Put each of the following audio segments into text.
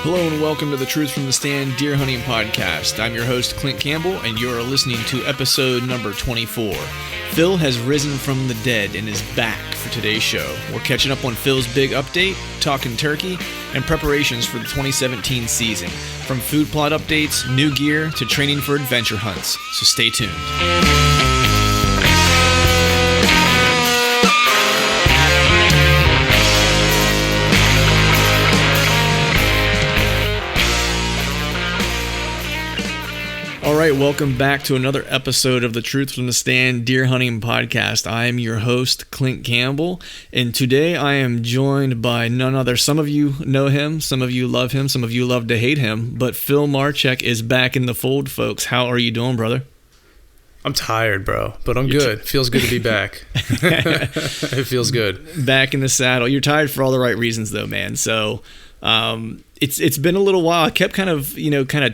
Hello and welcome to the Truth from the Stand Deer Hunting Podcast. I'm your host, Clint Campbell, and you're listening to episode number 24. Phil has risen from the dead and is back for today's show. We're catching up on Phil's big update, talking turkey, and preparations for the 2017 season. From food plot updates, new gear, to training for adventure hunts. So stay tuned. All right, welcome back to another episode of the Truth from the Stand Deer Hunting Podcast. I am your host, Clint Campbell, and today I am joined by none other. Some of you know him, some of you love him, some of you love to hate him, but Phil Marchek is back in the fold, folks. How are you doing, brother? I'm tired, bro, but I'm good. Feels good to be back. It feels good. Back in the saddle. You're tired for all the right reasons, though, man. So, it's been a little while. I kept kind of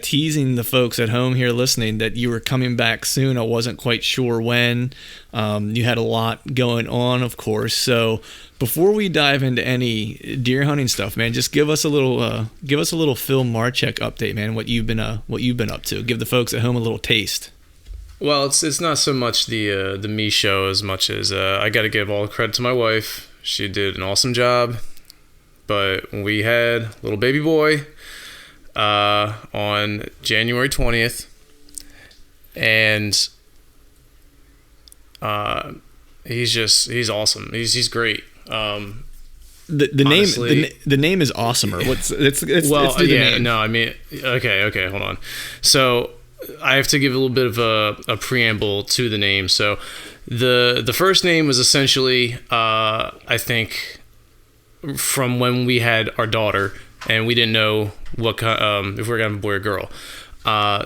teasing the folks at home here listening that you were coming back soon. I wasn't quite sure when. You had a lot going on, of course. So before we dive into any deer hunting stuff, man, just give us a little Phil Marchek update, man. What you've been up to. Give the folks at home a little taste. Well, it's not so much the me show as much as I got to give all the credit to my wife. She did an awesome job. But we had a little baby boy on January 20th, and he's awesome. He's great. The name is awesomer. Okay, hold on. So I have to give a little bit of a preamble to the name. So the first name was essentially I think from when we had our daughter, and we didn't know what if we were gonna have a boy or girl.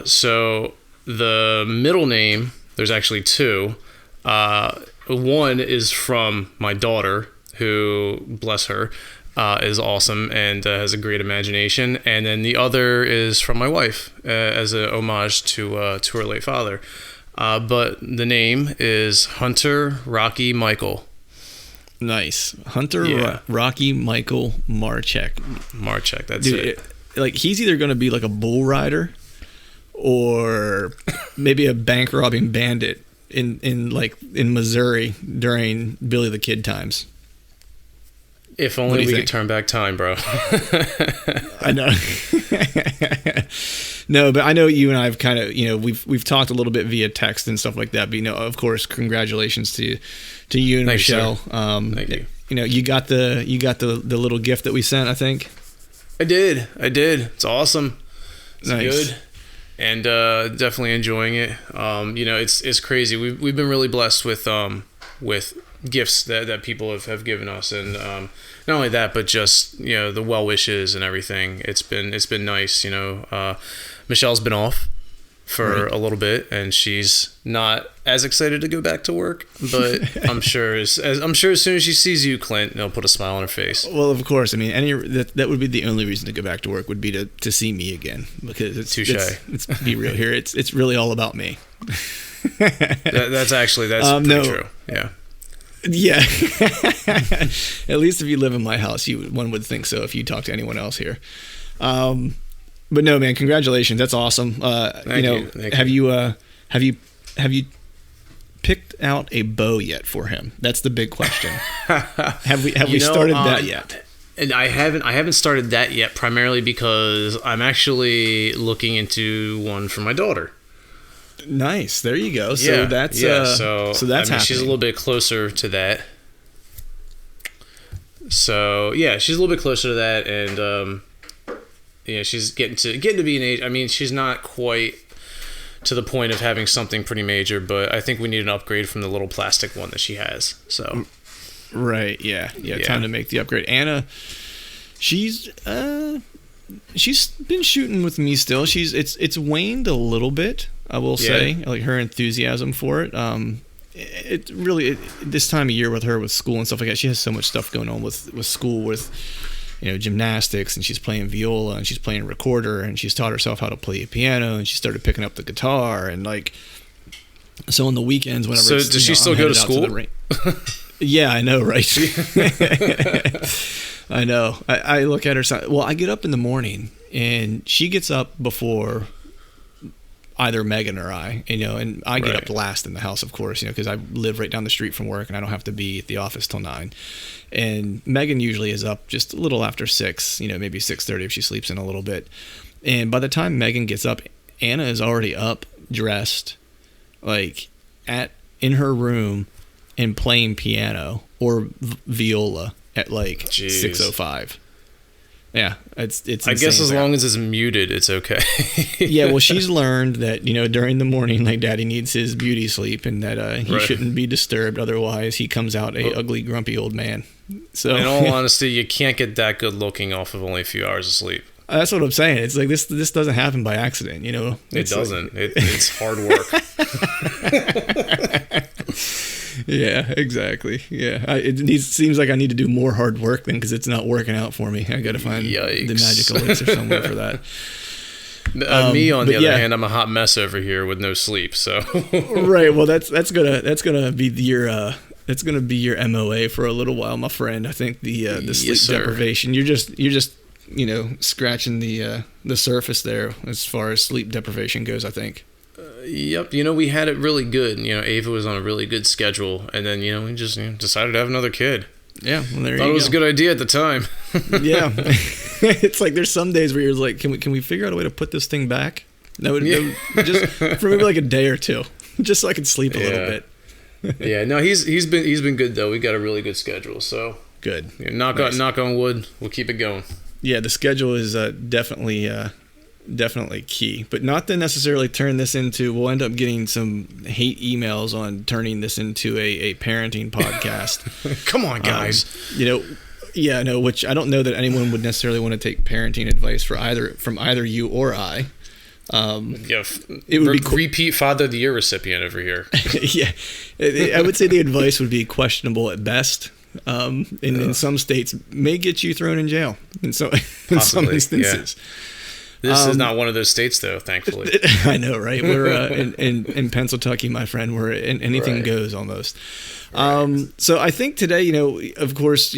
So the middle name, there's actually two. One is from my daughter, who, bless her, is awesome and has a great imagination, and then the other is from my wife as a homage to her late father. But the name is Hunter Rocky Michael. Nice. Hunter Rocky Michael Marchek. Marchek, that's Dude, like, he's either going to be like a bull rider or maybe a bank robbing bandit in Missouri during Billy the Kid times. If only we could turn back time, bro. I know. No, but I know you and I have kind of, we've talked a little bit via text and stuff like that. But, of course, congratulations to you and Thanks, Michelle. Thank you. You got the little gift that we sent, I think. I did. It's awesome. It's nice. Good. And definitely enjoying it. It's crazy. We've been really blessed with gifts that people have given us, and not only that, but just the well wishes and everything. It's been nice. Michelle's been off for a little bit, and she's not as excited to go back to work, but I'm sure as soon as she sees you, Clint, it'll put a smile on her face. Well, of course. I mean, that would be the only reason to go back to work, would be to see me again, because it's be real here. It's really all about me. That's pretty true. Yeah. Yeah. At least if you live in my house, one would think so if you talk to anyone else here. But no, man, congratulations. That's awesome. Thank you. Have you picked out a bow yet for him? That's the big question. Have we started that yet? And I haven't started that yet, primarily because I'm actually looking into one for my daughter. Nice. There you go. So that's happening. She's a little bit closer to that. So she's a little bit closer to that, and she's getting to be an age. I mean, she's not quite to the point of having something pretty major, but I think we need an upgrade from the little plastic one that she has. So, right, yeah. Time to make the upgrade. Anna, she's been shooting with me still. It's waned a little bit, I will say, like her enthusiasm for it. It really this time of year with her, with school and stuff like that, she has so much stuff going on with school, with gymnastics, and she's playing viola, and she's playing recorder, and she's taught herself how to play a piano, and she started picking up the guitar, and so on the weekends, whenever. So does she still go to school? Yeah, I know, right? I know. I look at her. Well, I get up in the morning and she gets up before either Megan or I, and I get up last in the house, of course, because I live right down the street from work and I don't have to be at the office till 9. And Megan usually is up just a little after 6, maybe 6:30 if she sleeps in a little bit. And by the time Megan gets up, Anna is already up, dressed, like in her room and playing piano or viola at like 6:05. Yeah, it's. I guess as long as it's muted, it's okay. Yeah, well, she's learned that during the morning, like Daddy needs his beauty sleep, and that he shouldn't be disturbed. Otherwise, he comes out a ugly, grumpy old man. So, in all honesty, you can't get that good looking off of only a few hours of sleep. That's what I'm saying. It's like this doesn't happen by accident, It doesn't. Like, it's hard work. Yeah, exactly. Yeah, it seems like I need to do more hard work then, because it's not working out for me. I got to find the magical elixir somewhere for that. Me, on the other hand, I'm a hot mess over here with no sleep. So right. Well, that's gonna be your MOA for a little while, my friend. I think the sleep deprivation. You're just scratching the surface there as far as sleep deprivation goes, I think. Yep. We had it really good. Ava was on a really good schedule, and then we just decided to have another kid. Yeah, well, there you go. Thought it was a good idea at the time. Yeah, it's like there's some days where you're like, can we figure out a way to put this thing back? That would just for maybe like a day or two, just so I could sleep a little bit. Yeah, no, he's been good though. We got a really good schedule, so good. Knock on wood. We'll keep it going. Yeah, the schedule is definitely key, but not to necessarily turn this into. We'll end up getting some hate emails on turning this into a parenting podcast. Come on, guys. Which I don't know that anyone would necessarily want to take parenting advice from either you or I. It would be repeat Father of the Year recipient over here. Yeah, I would say the advice would be questionable at best. In some states, may get you thrown in jail. In some instances. Yeah. This is not one of those states, though, thankfully. I know, right? We're in Pennsylvania, my friend, where anything goes almost. Right. So I think today, of course,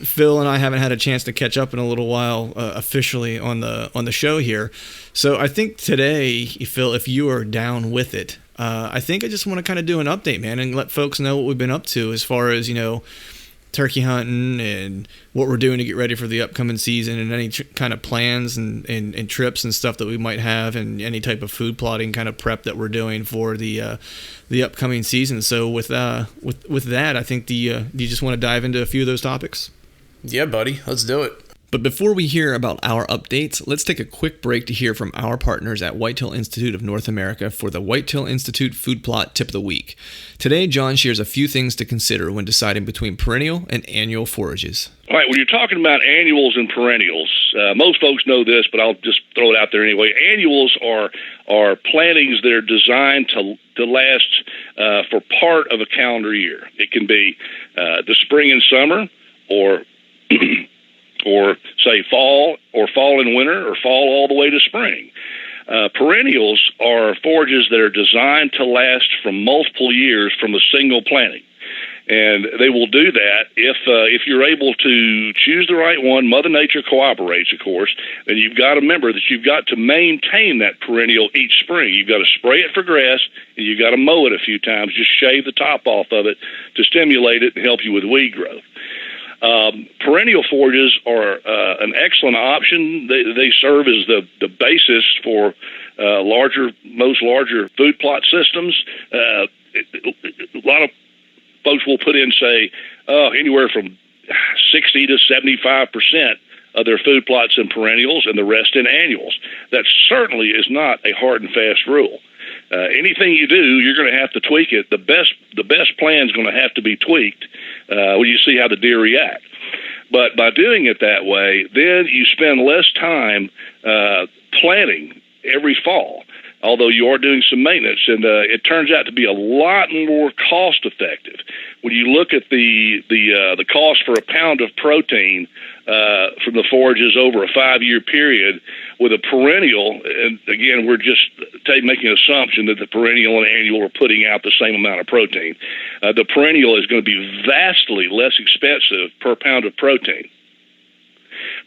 Phil and I haven't had a chance to catch up in a little while officially on the show here. So I think today, Phil, if you are down with it, I think I just want to kind of do an update, man, and let folks know what we've been up to as far as, turkey hunting and what we're doing to get ready for the upcoming season, and any kind of plans and trips and stuff that we might have, and any type of food plotting kind of prep that we're doing for the upcoming season. So with that, I think do you just want to dive into a few of those topics? Yeah, buddy, let's do it. But before we hear about our updates, let's take a quick break to hear from our partners at Whitetail Institute of North America for the Whitetail Institute Food Plot Tip of the Week. Today, John shares a few things to consider when deciding between perennial and annual forages. All right, when you're talking about annuals and perennials, most folks know this, but I'll just throw it out there anyway. Annuals are plantings that are designed to last for part of a calendar year. It can be the spring and summer, or or say fall and winter, or fall all the way to spring. Perennials are forages that are designed to last from multiple years from a single planting. And they will do that if you're able to choose the right one. Mother Nature cooperates, of course, and you've got to remember that you've got to maintain that perennial each spring. You've got to spray it for grass, and you've got to mow it a few times, just shave the top off of it to stimulate it and help you with weed growth. Perennial forages are an excellent option. They serve as the basis for most larger food plot systems. A lot of folks will put in, say, anywhere from 60 to 75% of their food plots in perennials and the rest in annuals. That certainly is not a hard and fast rule. Anything you do, you're going to have to tweak it. The best plan is going to have to be tweaked when you see how the deer react. But by doing it that way, then you spend less time planting every fall, although you are doing some maintenance, and it turns out to be a lot more cost effective. When you look at the cost for a pound of protein from the forages over a 5-year period, with a perennial, and again, we're just making an assumption that the perennial and annual are putting out the same amount of protein. The perennial is going to be vastly less expensive per pound of protein.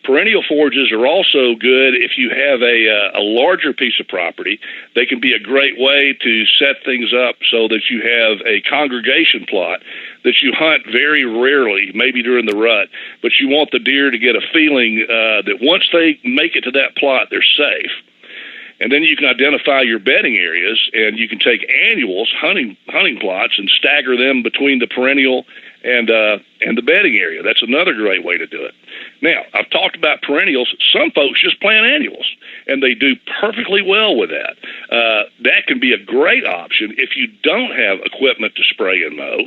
Perennial forages are also good if you have a larger piece of property. They can be a great way to set things up so that you have a congregation plot that you hunt very rarely, maybe during the rut, but you want the deer to get a feeling that once they make it to that plot, they're safe. And then you can identify your bedding areas, and you can take annuals, hunting plots, and stagger them between the perennial and the bedding area. That's another great way to do it. Now, I've talked about perennials. Some folks just plant annuals, and they do perfectly well with that. That can be a great option if you don't have equipment to spray and mow.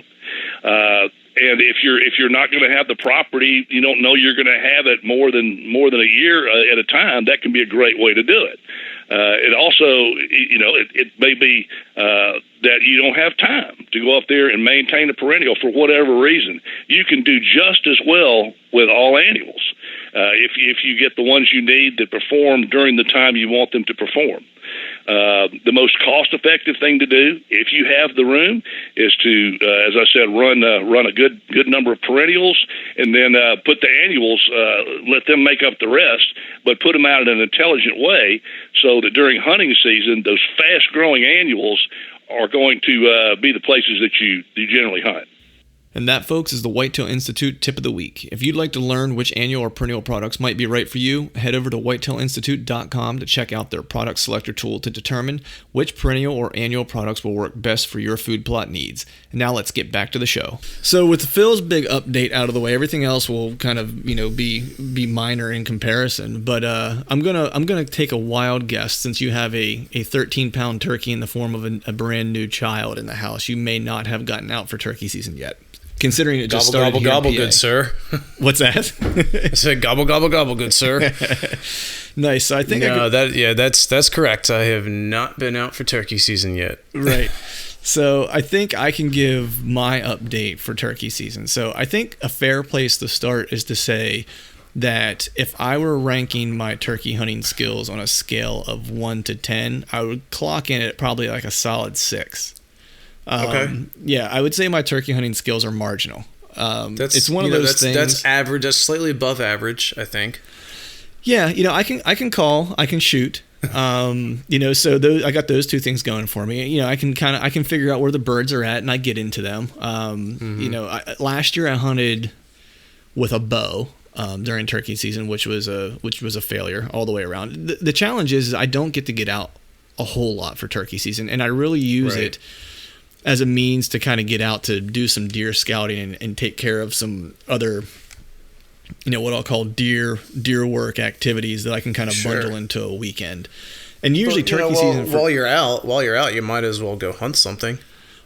And if you're not going to have the property, you don't know you're going to have it more than a year at a time, that can be a great way to do it. It also, it may be that you don't have time to go up there and maintain a perennial for whatever reason. You can do just as well with all annuals if you get the ones you need that perform during the time you want them to perform. The most cost-effective thing to do, if you have the room, is to, as I said, run a good number of perennials, and then put the annuals, let them make up the rest, but put them out in an intelligent way so that during hunting season, those fast-growing annuals are going to be the places that you generally hunt. And that, folks, is the Whitetail Institute Tip of the Week. If you'd like to learn which annual or perennial products might be right for you, head over to whitetailinstitute.com to check out their product selector tool to determine which perennial or annual products will work best for your food plot needs. And now let's get back to the show. So with Phil's big update out of the way, everything else will kind of, be minor in comparison. But I'm gonna take a wild guess, since you have a 13-pound turkey in the form of a brand new child in the house. You may not have gotten out for turkey season yet, considering it just started gobble, here gobble, in PA. good sir. What's that? I said gobble, gobble, gobble, good sir. Nice. So I think that's correct. I have not been out for turkey season yet. Right. So I think I can give my update for turkey season. So I think a fair place to start is to say that if I were ranking my turkey hunting skills on a scale of 1 to 10, I would clock in at probably like a solid 6. Okay. Yeah, I would say my turkey hunting skills are marginal. It's one of those things. That's average. That's slightly above average, I think. Yeah, I can call, I can shoot. So I got those two things going for me. I can figure out where the birds are at, and I get into them. Last year I hunted with a bow during turkey season, which was a failure all the way around. The challenge is I don't get out a whole lot for turkey season, and I really use it as a means to kind of get out to do some deer scouting and take care of some other, what I'll call deer work activities that I can kind of bundle into a weekend. And usually turkey season while you're out, you might as well go hunt something.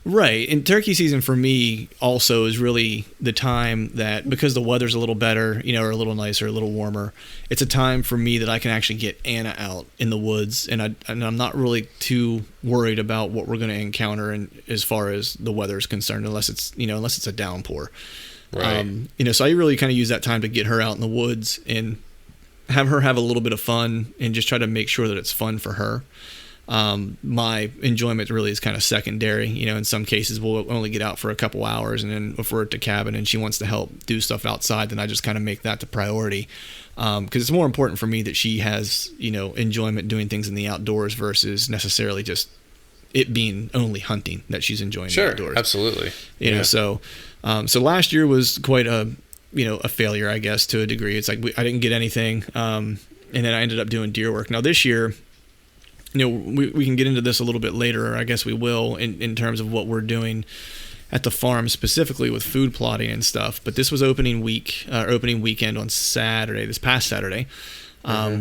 Right. And turkey season for me also is really the time that, because the weather's a little better, or a little nicer, a little warmer, it's a time for me that I can actually get Anna out in the woods, and I'm not really too worried about what we're going to encounter as far as the weather is concerned, unless it's a downpour. Right. So I really kind of use that time to get her out in the woods and have her have a little bit of fun and just try to make sure that it's fun for her. My enjoyment really is kind of secondary. In some cases we'll only get out for a couple hours, and then if we're at the cabin and she wants to help do stuff outside, then I just kind of make that the priority. Because it's more important for me that she has, enjoyment doing things in the outdoors versus necessarily just it being only hunting that she's enjoying the outdoors. Sure, absolutely. So last year was quite a failure, I guess, to a degree. It's like I didn't get anything, and then I ended up doing deer work. Now this year, we can get into this a little bit later, or I guess we will, in terms of what we're doing at the farm, specifically with food plotting and stuff. But this was opening weekend on Saturday, this past Saturday,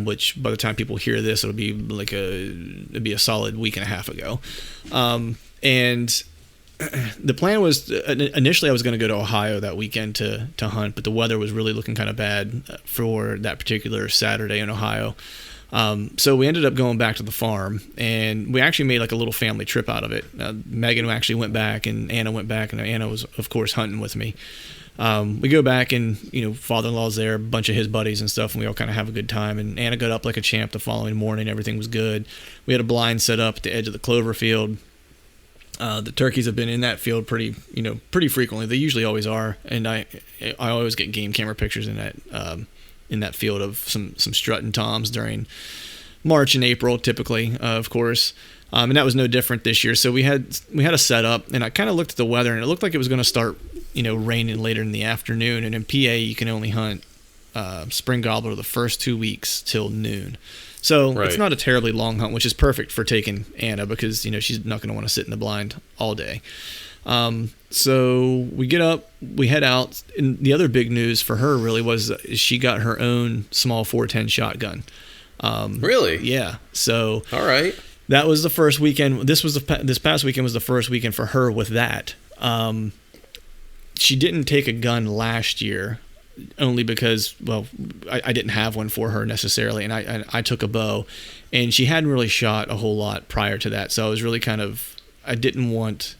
which by the time people hear this, it'll be a solid week and a half ago. And the plan was, initially I was going to go to Ohio that weekend to hunt, but the weather was really looking kind of bad for that particular Saturday in Ohio. So we ended up going back to the farm, and we actually made like a little family trip out of it. Megan actually went back, and Anna went back, and Anna was, of course, hunting with me. We go back, and father-in-law's there, a bunch of his buddies and stuff, and we all kind of have a good time. And Anna got up like a champ the following morning. Everything was good. We had a blind set up at the edge of the clover field. The turkeys have been in that field pretty frequently. They usually always are, and I always get game camera pictures in in that field of some strut and toms during March and April, typically, of course. And that was no different this year. So we had a setup, and I kind of looked at the weather, and it looked like it was going to start, raining later in the afternoon. And in PA, you can only hunt spring gobbler the first 2 weeks till noon. So It's not a terribly long hunt, which is perfect for taking Anna because, she's not going to want to sit in the blind all day. So we get up, we head out, and the other big news for her really was she got her own small 410 shotgun. Really? Yeah. So all right. That was the first weekend. This past weekend was the first weekend for her with that. She didn't take a gun last year, only because, well, I didn't have one for her necessarily, and I took a bow, and she hadn't really shot a whole lot prior to that, so I was really I didn't want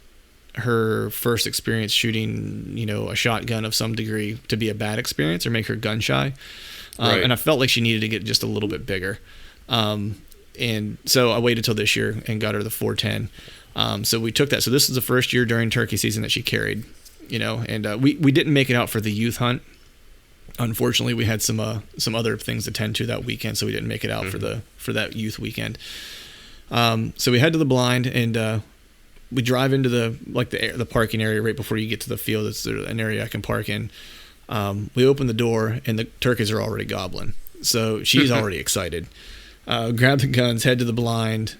her first experience shooting, a shotgun of some degree to be a bad experience or make her gun shy, and I felt like she needed to get just a little bit bigger, and so I waited till this year and got her the 410. So we took that. So this is the first year during turkey season that she carried, and we didn't make it out for the youth hunt. Unfortunately, we had some other things to tend to that weekend, so we didn't make it out for that youth weekend. So we head to the blind, and we drive into the parking area right before you get to the field. It's an area I can park in. We open the door, and the turkeys are already gobbling. So she's already excited. Grab the guns, head to the blind.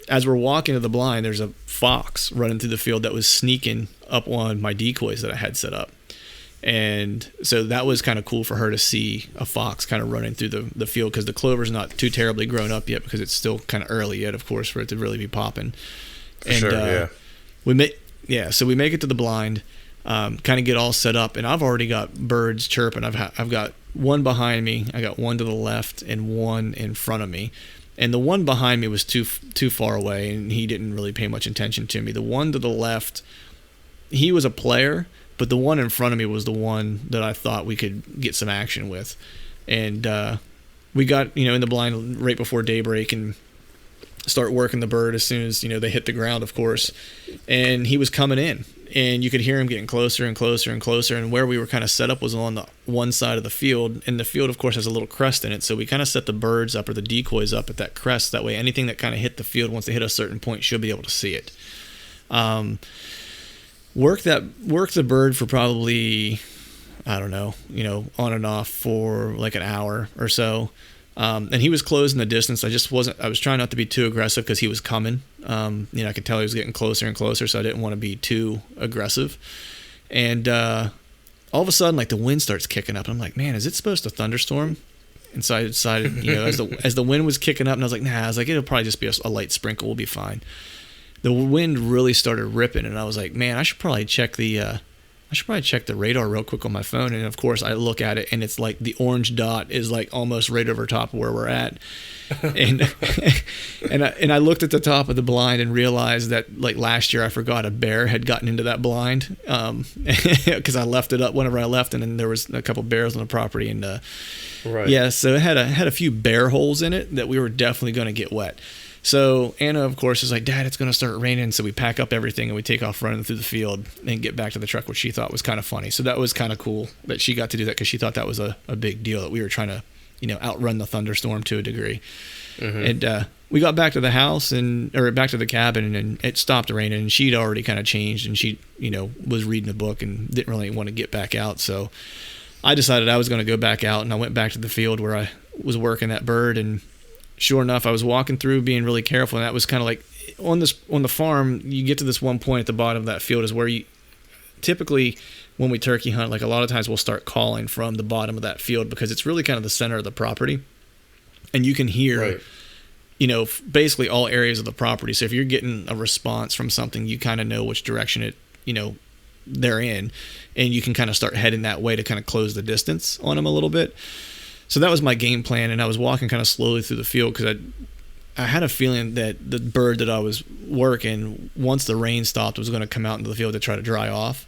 As we're walking to the blind, there's a fox running through the field that was sneaking up on my decoys that I had set up. And so that was kind of cool for her to see a fox kind of running through the field, because the clover's not too terribly grown up yet, because it's still kind of early yet, of course, for it to really be popping. And sure, yeah. So we make it to the blind, kind of get all set up, and I've already got birds chirping. I've got one behind me, I got one to the left, and one in front of me. And the one behind me was too far away, and he didn't really pay much attention to me. The one to the left, he was a player, but the one in front of me was the one that I thought we could get some action with. And we got, in the blind right before daybreak and start working the bird as soon as, they hit the ground, of course. And he was coming in, and you could hear him getting closer and closer and closer. And where we were kind of set up was on the one side of the field. And the field, of course, has a little crest in it. So we kind of set the birds up, or the decoys up, at that crest. That way anything that kind of hit the field, once they hit a certain point, should be able to see it. Worked the bird for probably, I don't know, on and off for like an hour or so. And he was closing the distance. I was trying not to be too aggressive because he was coming. I could tell he was getting closer and closer, so I didn't want to be too aggressive. And all of a sudden, like, the wind starts kicking up. And I'm like, man, is it supposed to thunderstorm? And so I decided, as the wind was kicking up, and I was like, it'll probably just be a light sprinkle. We'll be fine. The wind really started ripping, and I was like, man, I should probably check the radar real quick on my phone. And of course I look at it, and it's like the orange dot is like almost right over top of where we're at. And and I looked at the top of the blind and realized that, like, last year I forgot a bear had gotten into that blind, because I left it up whenever I left, and then there was a couple bears on the property, and so it had a few bear holes in it that we were definitely going to get wet. So Anna, of course, is like, Dad, it's going to start raining. So we pack up everything and we take off running through the field and get back to the truck, which she thought was kind of funny. So that was kind of cool that she got to do that, because she thought that was a big deal, that we were trying to, outrun the thunderstorm to a degree. Mm-hmm. And we got back to the house or back to the cabin, and it stopped raining, and she'd already kind of changed, and she, was reading a book and didn't really want to get back out. So I decided I was going to go back out, and I went back to the field where I was working that bird, and sure enough, I was walking through being really careful, and that was kind of like on the farm, you get to this one point at the bottom of that field is where you typically, when we turkey hunt, like, a lot of times we'll start calling from the bottom of that field, because it's really kind of the center of the property, and you can hear, basically all areas of the property. So if you're getting a response from something, you kind of know which direction they're in, and you can kind of start heading that way to kind of close the distance on them a little bit. So that was my game plan, and I was walking kind of slowly through the field, because I had a feeling that the bird that I was working, once the rain stopped, was going to come out into the field to try to dry off.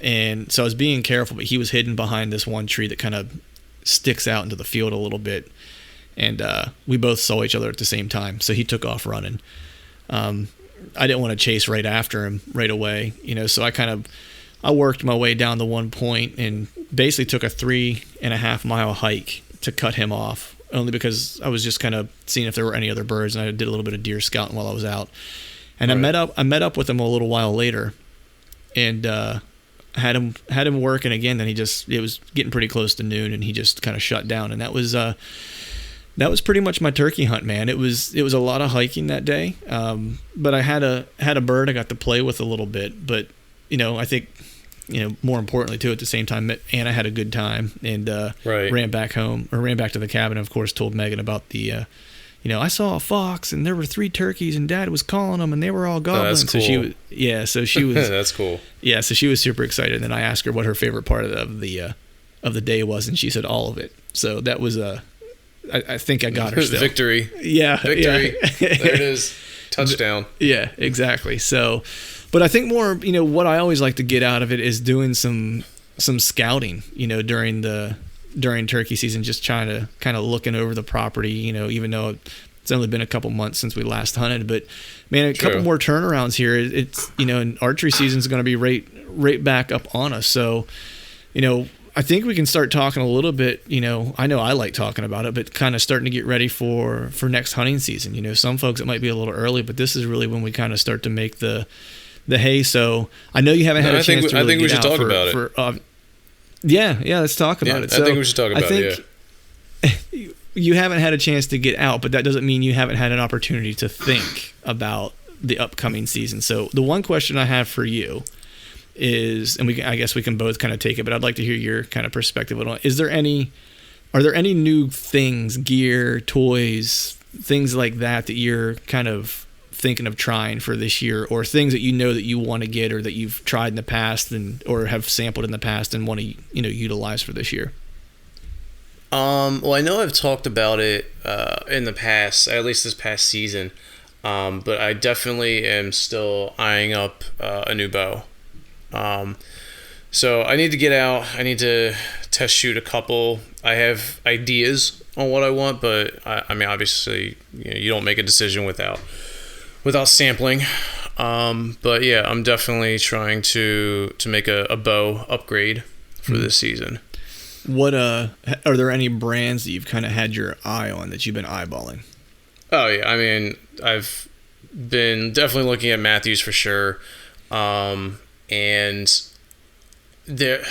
And so I was being careful, but he was hidden behind this one tree that kind of sticks out into the field a little bit. And we both saw each other at the same time, so he took off running. I didn't want to chase right after him right away, so I kind of I worked my way down to one point and basically took a 3.5 mile hike to cut him off, only because I was just kind of seeing if there were any other birds, and I did a little bit of deer scouting while I was out. And right. I met up with him a little while later, and had him working again. Then it was getting pretty close to noon, and he just kind of shut down. And that was pretty much my turkey hunt, man. It was a lot of hiking that day, but I had a bird I got to play with a little bit. But I think more importantly too, at the same time, Anna had a good time and ran back to the cabin. And of course, told Megan about the. I saw a fox and there were 3 turkeys and Dad was calling them and they were all gobbling. That's cool. So she was. That's cool. Yeah, so she was super excited. And then I asked her what her favorite part of the day was, and she said all of it. So that was I think I got her still. Victory. Yeah, victory. Yeah. There it is. Touchdown. Yeah, exactly. So, but I think more, what I always like to get out of it is doing some scouting, during turkey season, just trying to kind of looking over the property, even though it's only been a couple months since we last hunted, but man, a couple more turnarounds here. It's, and archery season is going to be right back up on us. So, I think we can start talking a little bit, I know I like talking about it, but kind of starting to get ready for next hunting season. Some folks, it might be a little early, but this is really when we kind of start to make the hay. So I know you haven't had a chance to really I think we should talk about it. Yeah, let's talk about it. So I think we should talk about it, you haven't had a chance to get out, but that doesn't mean you haven't had an opportunity to think about the upcoming season. So the one question I have for you is, and I guess we can both kind of take it, but I'd like to hear your kind of perspective on it. Are there any new things, gear, toys, things like that you're kind of thinking of trying for this year, or things that that you want to get, or that you've tried in the past or have sampled in the past and want to utilize for this year? Well, I know I've talked about it in the past, at least this past season, but I definitely am still eyeing up a new bow. So I need to get out. I need to test shoot a couple. I have ideas on what I want, but I mean, obviously, you don't make a decision without sampling. But yeah, I'm definitely trying to make a bow upgrade for this season. What are there any brands that you've kind of had your eye on that you've been eyeballing? Oh yeah, I mean, I've been definitely looking at Matthews for sure. And there,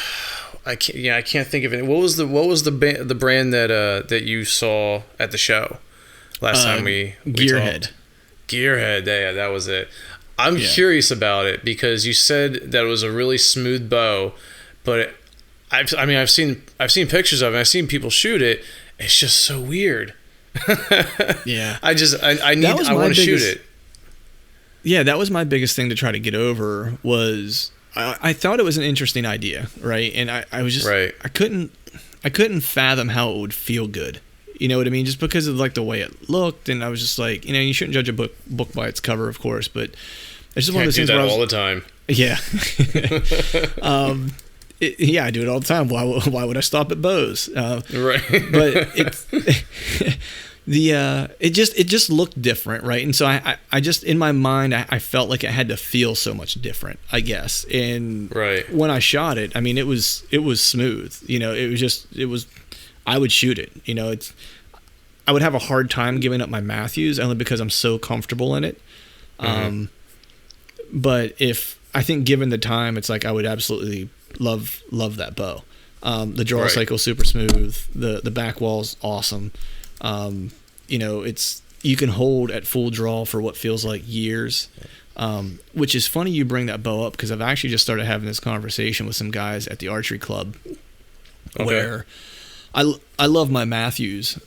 I can't think of it. What was the brand that you saw at the show last time we Gearhead. Talked? Gearhead, yeah, that was it. I'm curious about it because you said that it was a really smooth bow, but I've seen pictures of it. I've seen people shoot it. It's just so weird. Yeah, I want to shoot it. Yeah, that was my biggest thing to try to get over. Was I thought it was an interesting idea, right? And I was just right. I couldn't fathom how it would feel good. You know what I mean? Just because of like the way it looked, and I was just like, you shouldn't judge a book by its cover, of course, but it's just one of those things. Can't do that all the time. Yeah. I do it all the time. Why would I stop at bows? Right. But it just looked different, right? And so I just in my mind I felt like it had to feel so much different, I guess. And right. When I shot it, I mean it was smooth. It was I would shoot it. I would have a hard time giving up my Matthews only because I'm so comfortable in it. Mm-hmm. But if I think given the time, it's like I would absolutely love that bow. The draw cycle super smooth. The back wall's awesome. You can hold at full draw for what feels like years. Which is funny you bring that bow up because I've actually just started having this conversation with some guys at the archery club where I love my Matthews.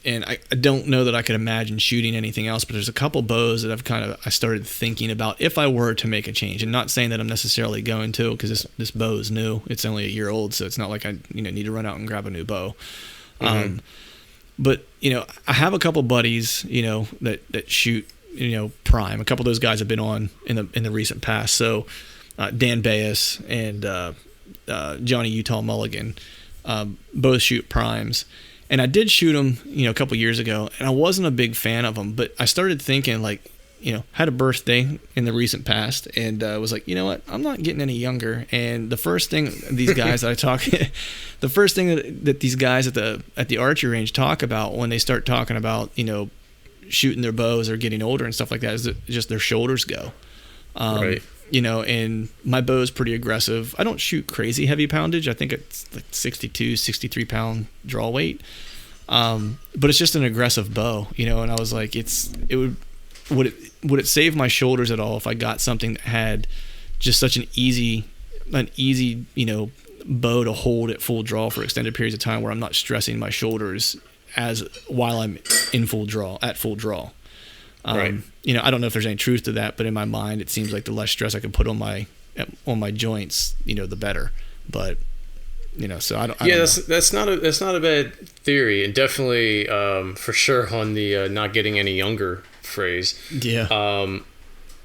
And I don't know that I could imagine shooting anything else, but there's a couple bows that I started thinking about if I were to make a change, and not saying that I'm necessarily going to, because this bow is new. It's only a year old, so it's not like I need to run out and grab a new bow. Mm-hmm. But I have a couple buddies that shoot prime. A couple of those guys have been on in the recent past. So Dan Bayes and Johnny Utah Mulligan both shoot primes. And I did shoot them, a couple years ago, and I wasn't a big fan of them. But I started thinking, like, had a birthday in the recent past, and was like, you know what, I'm not getting any younger. And the first thing these guys that I talk, the first thing that these guys at the archery range talk about when they start talking about shooting their bows or getting older and stuff like that is that just their shoulders go. Right. And my bow is pretty aggressive. I don't shoot crazy heavy poundage. I think it's like 62, 63 pound draw weight. But it's just an aggressive bow, and I was like, would it save my shoulders at all if I got something that had just such an easy, bow to hold at full draw for extended periods of time where I'm not stressing my shoulders while I'm at full draw. Right. I don't know if there's any truth to that, but in my mind, it seems like the less stress I can put on my joints, the better. But so I don't. That's not a bad theory, and definitely for sure on the not getting any younger phrase. Yeah.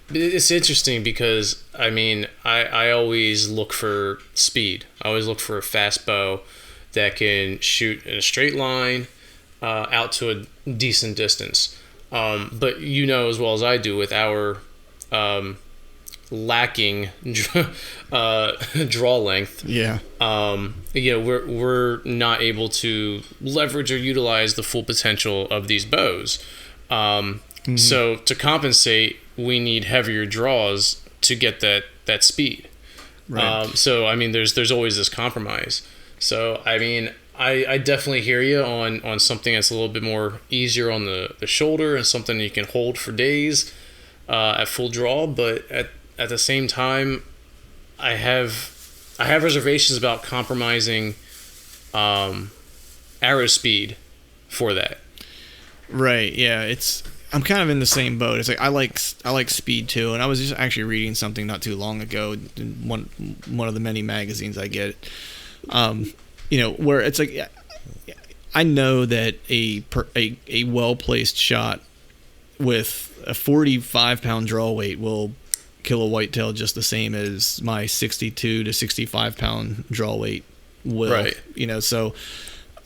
It's interesting because I always look for speed. I always look for a fast bow that can shoot in a straight line out to a decent distance. But as well as I do with our lacking draw length. Yeah. We're not able to leverage or utilize the full potential of these bows. So to compensate, we need heavier draws to get that speed. Right. There's always this compromise. So I definitely hear you on something that's a little bit more easier on the shoulder and something you can hold for days at full draw. But at the same time, I have reservations about compromising arrow speed for that. Right. Yeah. I'm kind of in the same boat. It's like I like speed too, and I was just actually reading something not too long ago in one of the many magazines I get. Where it's like, I know that a well-placed shot with a 45-pound draw weight will kill a whitetail just the same as my 62 to 65-pound draw weight will. Right. So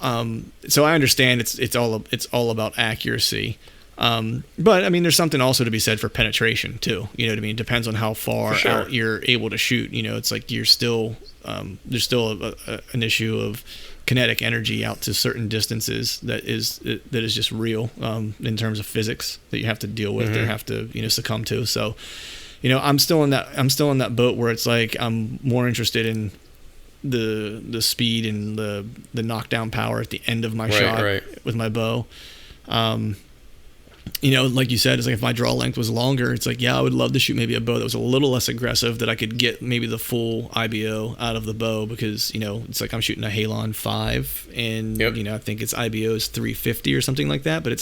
I understand it's all about accuracy. But there's something also to be said for penetration too. You know what I mean? It depends on how far out you're able to shoot. It's like you're still there's still an issue of kinetic energy out to certain distances that is just real in terms of physics that you have to deal with or have to succumb to. So I'm still in that boat where it's like I'm more interested in the speed and the knockdown power at the end of my shot with my bow. Like you said, it's like if my draw length was longer, it's like, I would love to shoot maybe a bow that was a little less aggressive, that I could get maybe the full IBO out of the bow, because, it's like I'm shooting a Halon 5 and, I think its IBO is 350 or something like that. But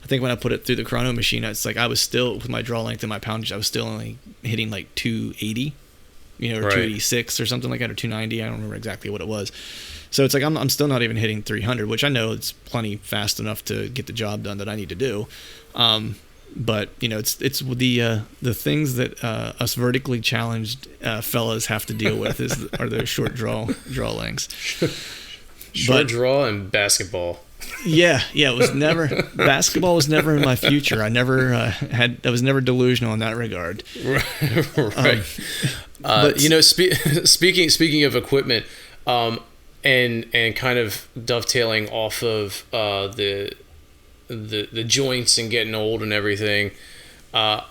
I think when I put it through the chrono machine, it's like I was still, with my draw length and my poundage, I was still only hitting like 280, or 286 or something like that, or 290. I don't remember exactly what it was. So it's like I'm still not even hitting 300, which I know it's plenty fast enough to get the job done that I need to do. But it's the things that us vertically challenged fellas have to deal with are those short draw lengths. Short draw and basketball. Yeah, it was never basketball was never in my future. I never I was never delusional in that regard. Right. But speaking of equipment, and kind of dovetailing off of the joints and getting old and everything, I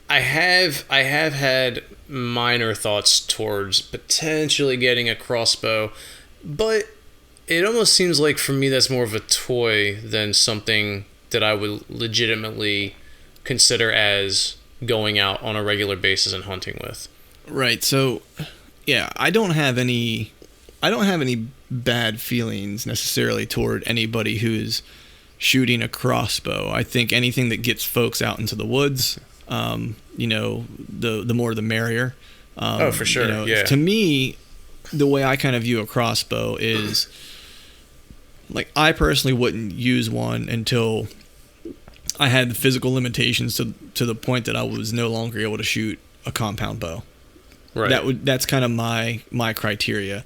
have had minor thoughts towards potentially getting a crossbow, but it almost seems like for me that's more of a toy than something that I would legitimately consider as going out on a regular basis and hunting with. Right. So, I don't have any bad feelings necessarily toward anybody who's shooting a crossbow. I think anything that gets folks out into the woods, the more the merrier. For sure. To me, the way I kind of view a crossbow is, like, I personally wouldn't use one until I had the physical limitations to the point that I was no longer able to shoot a compound bow. Right. That's kind of my criteria.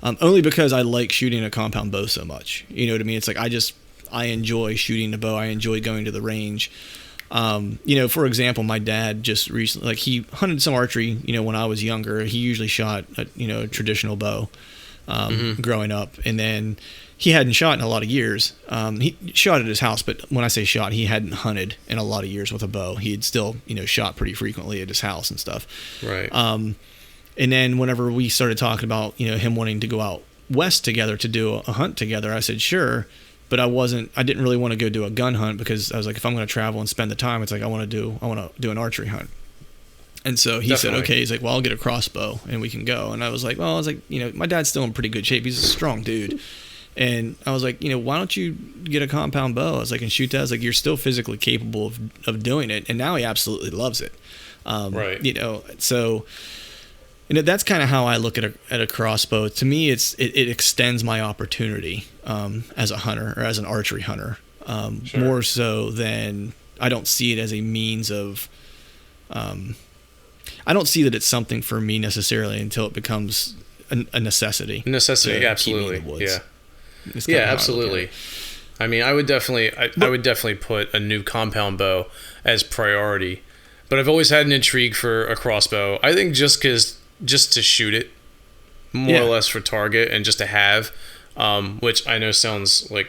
Only because I like shooting a compound bow so much. You know what I mean? It's like I enjoy shooting the bow. I enjoy going to the range. For example, my dad just recently, like, he hunted some archery, when I was younger. He usually shot a traditional bow growing up, and then he hadn't shot in a lot of years. He shot at his house, but when I say shot, he hadn't hunted in a lot of years with a bow. He had still, shot pretty frequently at his house and stuff. Right. And then whenever we started talking about, him wanting to go out west together to do a hunt together, I said, sure. But I didn't really want to go do a gun hunt, because I was like, if I'm going to travel and spend the time, it's like, I want to do an archery hunt. And so he said, okay, he's like, well, I'll get a crossbow and we can go. And I was like, my dad's still in pretty good shape. He's a strong dude. And I was like, why don't you get a compound bow? I was like, and shoot that. I was like, you're still physically capable of doing it. And now he absolutely loves it. Right. So, that's kind of how I look at a crossbow. To me, it extends my opportunity as a hunter, or as an archery hunter, Sure. more so than, I don't see it as a means of, I don't see that it's something for me necessarily until it becomes a necessity. Necessity, absolutely. Keep me in the woods. Yeah, absolutely. I mean, I would definitely put a new compound bow as priority, but I've always had an intrigue for a crossbow. I think just to shoot it, more or less for target, and just to have, which I know sounds like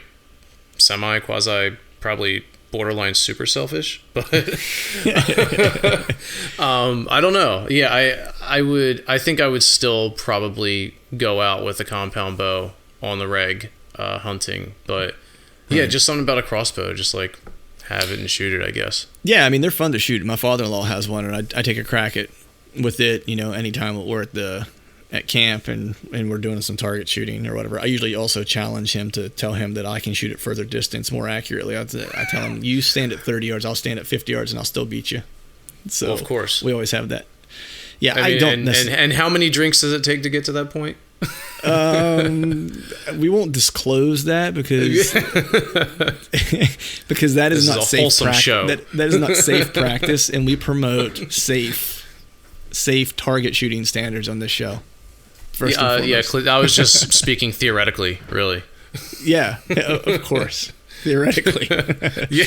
quasi, probably borderline super selfish, but I don't know. Yeah, I think I would still probably go out with a compound bow on the reg hunting, but yeah, just something about a crossbow, just like have it and shoot it, I guess. Yeah, I mean, they're fun to shoot. My father-in-law has one, and I take a crack with it, anytime we're at camp and we're doing some target shooting or whatever. I usually also challenge him to tell him that I can shoot at further distance more accurately. I tell him, you stand at 30 yards, I'll stand at 50 yards, and I'll still beat you. So, well, of course, we always have that. Yeah, I mean, and how many drinks does it take to get to that point? We won't disclose that because that is not safe practice. That is not safe practice, and we promote safe target shooting standards on this show. I was just speaking theoretically, really. Yeah, of course. Theoretically. Yeah.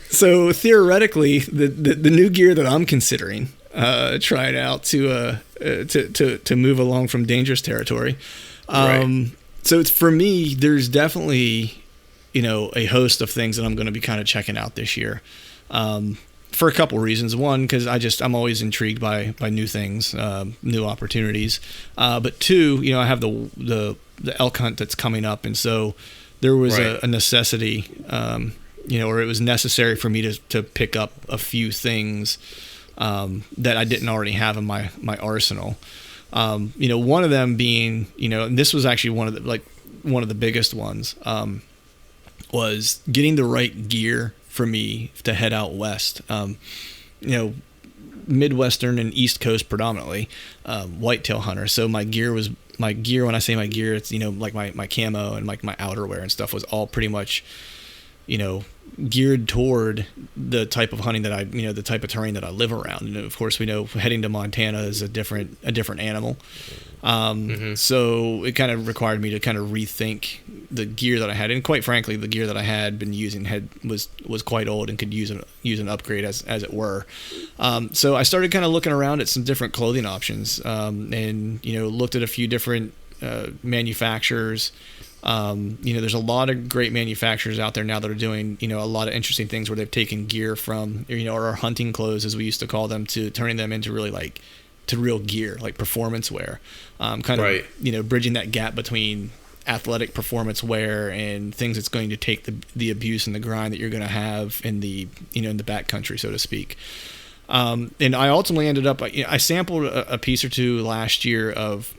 So theoretically, the new gear that I'm considering trying out to move along from dangerous territory. Right. So it's, for me, there's definitely, a host of things that I'm going to be kind of checking out this year. For a couple reasons. One, because I'm always intrigued by new things, new opportunities. But two, I have the elk hunt that's coming up, and so there was a necessity, or it was necessary for me to pick up a few things that I didn't already have in my arsenal. One of them being, and this was actually one of the biggest ones, was getting the right gear for me to head out west. Midwestern and East Coast predominantly, whitetail hunter. So my gear, when I say my gear, it's, like my camo and like my outerwear and stuff was all pretty much, geared toward the type of hunting that the type of terrain that I live around. And of course we know heading to Montana is a different animal. So it kind of required me to kind of rethink the gear that I had, and quite frankly, the gear that I had been using was quite old and could use an upgrade as it were. So I started kind of looking around at some different clothing options, and looked at a few different manufacturers. There's a lot of great manufacturers out there now that are doing, a lot of interesting things where they've taken gear from, or our hunting clothes, as we used to call them, to turning them into really to real gear, like performance wear. Bridging that gap between athletic performance wear and things that's going to take the abuse and the grind that you're going to have in the, in the backcountry, so to speak. And I ultimately ended up, I sampled a piece or two last year of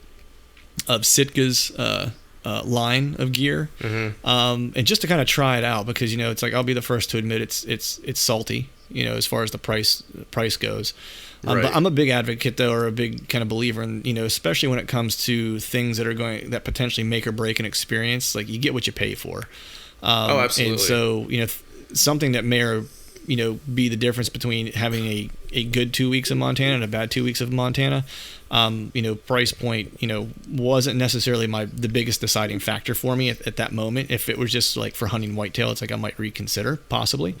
Sitka's, line of gear, and just to kind of try it out, because it's like, I'll be the first to admit it's salty, as far as the price goes. But I'm a big advocate, though, or a big kind of believer in, especially when it comes to things that potentially make or break an experience. Like, you get what you pay for. Absolutely. And so something that may be the difference between having a good 2 weeks in Montana and a bad 2 weeks of Montana. Price point, wasn't necessarily the biggest deciding factor for me at that moment. If it was just like for hunting whitetail, it's like I might reconsider possibly.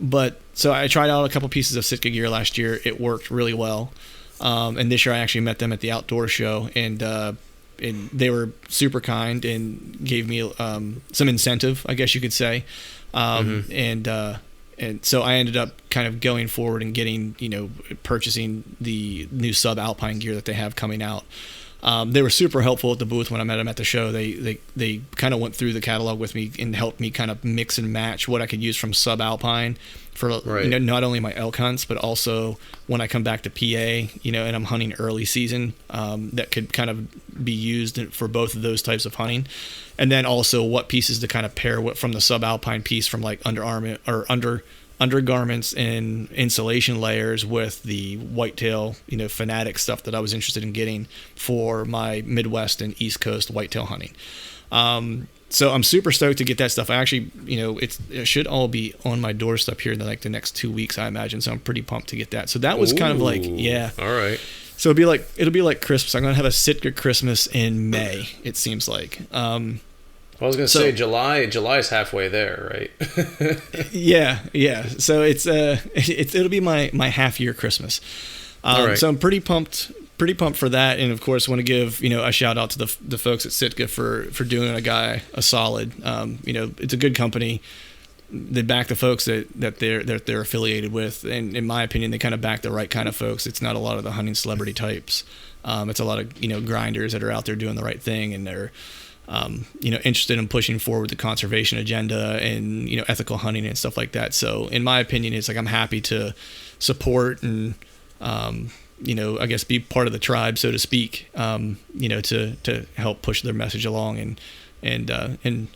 But so I tried out a couple pieces of Sitka gear last year. It worked really well. And this year I actually met them at the outdoor show, and they were super kind and gave me some incentive, I guess you could say. And so I ended up kind of going forward and getting, purchasing the new sub-alpine gear that they have coming out. They were super helpful at the booth when I met them at the show. They kind of went through the catalog with me and helped me kind of mix and match what I could use from sub-alpine for not only my elk hunts, but also when I come back to PA, and I'm hunting early season, that could kind of be used for both of those types of hunting. And then also what pieces to kind of pair with from the sub-alpine piece from like undergarments and insulation layers with the Whitetail, Fanatic stuff that I was interested in getting for my Midwest and East Coast whitetail hunting. So I'm super stoked to get that stuff. I actually, it should all be on my doorstep here in the next 2 weeks, I imagine. So I'm pretty pumped to get that. So that was kind of like, yeah. All right. So it'll be like Christmas. I'm going to have a Sitka Christmas in May, it seems like. I was going to say July's halfway there, right? Yeah. So it'll be my half year Christmas. Right. So I'm pretty pumped for that. And of course, want to give, a shout out to the folks at Sitka for doing a guy a solid. It's a good company. They back the folks that they're affiliated with. And in my opinion, they kind of back the right kind of folks. It's not a lot of the hunting celebrity types. It's a lot of, grinders that are out there doing the right thing, and they're, interested in pushing forward the conservation agenda and, ethical hunting and stuff like that. So in my opinion, it's like, I'm happy to support and, I guess be part of the tribe, so to speak, to help push their message along and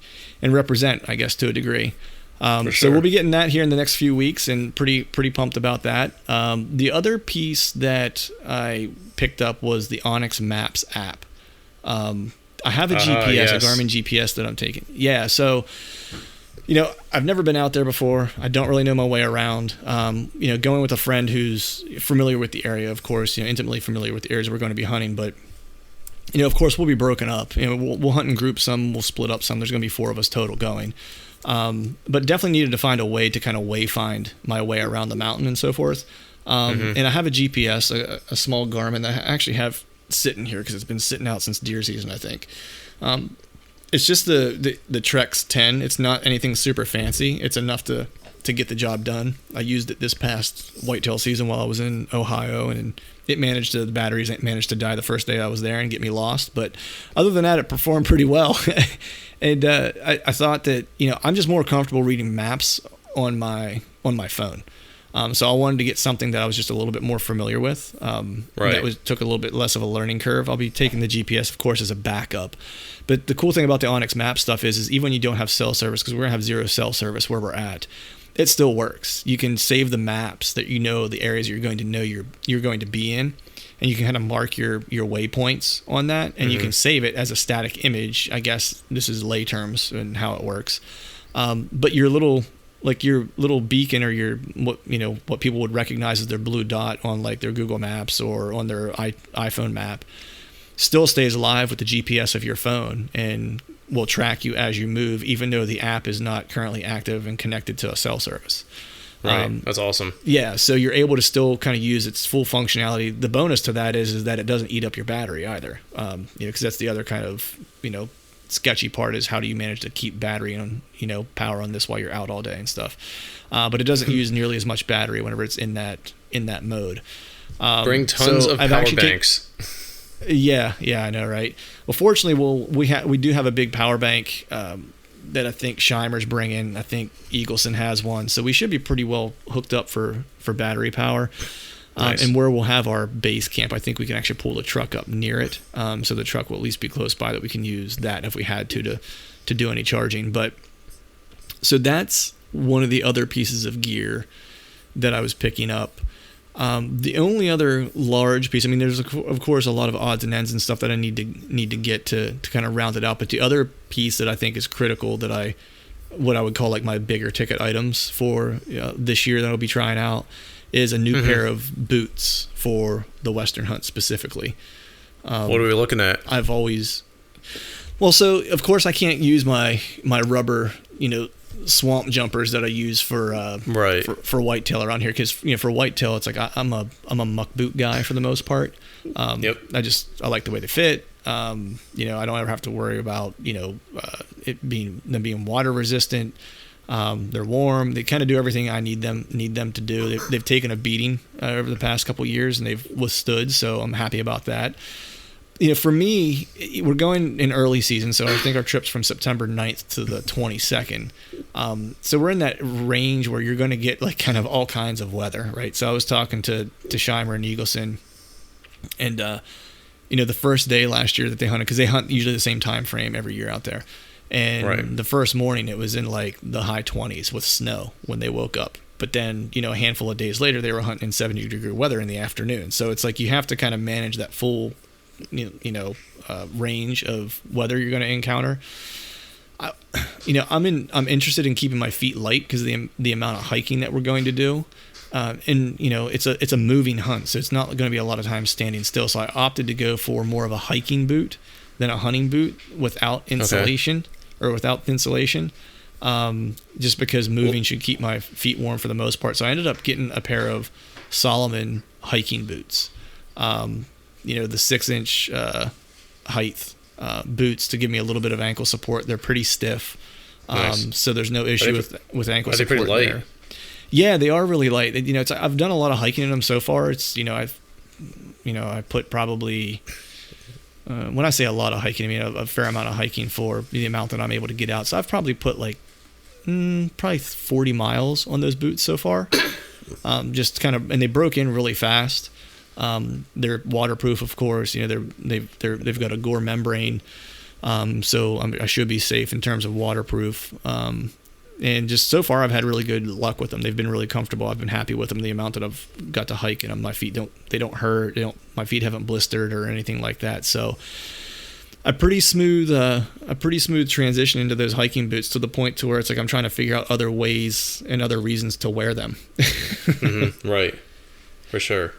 represent, I guess, to a degree. Sure. So we'll be getting that here in the next few weeks, and pretty pumped about that. The other piece that I picked up was the Onyx Maps app. I have a GPS, yes. a Garmin GPS that I'm taking. Yeah, so, I've never been out there before. I don't really know my way around. Going with a friend who's familiar with the area, of course, intimately familiar with the areas we're going to be hunting. But, of course, we'll be broken up. We'll hunt in groups. Some we'll split up. Some there's going to be 4 of us total going. But definitely needed to find a way to kind of wayfind my way around the mountain and so forth. And I have a GPS, a small Garmin that I actually have sitting here because it's been sitting out since deer season, I think. It's just the Trex 10. It's not anything super fancy. It's enough to get the job done. I used it this past whitetail season while I was in Ohio, and the batteries managed to die the first day I was there and get me lost. But other than that, it performed pretty well. And I thought that, I'm just more comfortable reading maps on my phone. So I wanted to get something that I was just a little bit more familiar with. Right. That took a little bit less of a learning curve. I'll be taking the GPS, of course, as a backup. But the cool thing about the Onyx Map stuff is even when you don't have cell service, because we're going to have 0 cell service where we're at, it still works. You can save the maps that the areas you're going to know you're going to be in, and you can kind of mark your waypoints on that, and you can save it as a static image. I guess this is lay terms and how it works. But your little beacon, or what people would recognize as their blue dot on like their Google Maps or on their iPhone map, still stays live with the GPS of your phone and will track you as you move, even though the app is not currently active and connected to a cell service. Right. That's awesome. Yeah. So you're able to still kind of use its full functionality. The bonus to that is that it doesn't eat up your battery either. Because that's the other kind of, sketchy part is how do you manage to keep battery on, power on this while you're out all day and stuff. But it doesn't use nearly as much battery whenever it's in that mode. Bring tons of power banks. Yeah, I know, right? Well, fortunately, we do have a big power bank that I think Scheimer's bringing. I think Eagleson has one, so we should be pretty well hooked up for battery power. Nice. And where we'll have our base camp, I think we can actually pull the truck up near it, so the truck will at least be close by that we can use that if we had to do any charging. But so that's one of the other pieces of gear that I was picking up. The only other large piece, there's of course a lot of odds and ends and stuff that I need to get to kind of round it out. But the other piece that I think is critical that what I would call like my bigger ticket items for this year that I'll be trying out is a new pair of boots for the Western hunt specifically. What are we looking at? So of course I can't use my rubber, swamp jumpers that I use for whitetail around here, because for whitetail it's like I'm a muck boot guy for the most part. Yep. I like the way they fit. I don't ever have to worry about them being water resistant. They're warm. They kind of do everything I need them to do. They've taken a beating over the past couple of years, and they've withstood. So I'm happy about that. For me, we're going in early season, so I think our trip's from September 9th to the 22nd. So we're in that range where you're going to get like kind of all kinds of weather, right? So I was talking to Scheimer and Eagleson, and the first day last year that they hunted, because they hunt usually the same time frame every year out there, and the first morning it was in like the high 20s with snow when they woke up. But then, a handful of days later, they were hunting in 70-degree weather in the afternoon. So it's like you have to kind of manage that full range of weather you're going to encounter. I'm interested in keeping my feet light because of the amount of hiking that we're going to do. It's a moving hunt, so it's not going to be a lot of time standing still. So I opted to go for more of a hiking boot than a hunting boot without insulation or without insulation. Just because moving should keep my feet warm for the most part. So I ended up getting a pair of Salomon hiking boots. The 6-inch height boots to give me a little bit of ankle support. They're pretty stiff, nice. So there's no issue with ankle support. Are they pretty light? There. Yeah, they are really light. I've done a lot of hiking in them so far. It's I put probably when I say a lot of hiking, I mean a fair amount of hiking for the amount that I'm able to get out. So I've probably put like probably 40 miles on those boots so far. Just kind of, and they broke in really fast. They're waterproof, of course. They've got a Gore membrane, so I should be safe in terms of waterproof. And just so far, I've had really good luck with them. They've been really comfortable. I've been happy with them. The amount that I've got to hike in them, my feet don't hurt. My feet haven't blistered or anything like that. So a pretty smooth transition into those hiking boots, to the point to where it's like I'm trying to figure out other ways and other reasons to wear them. Mm-hmm. Right, for sure.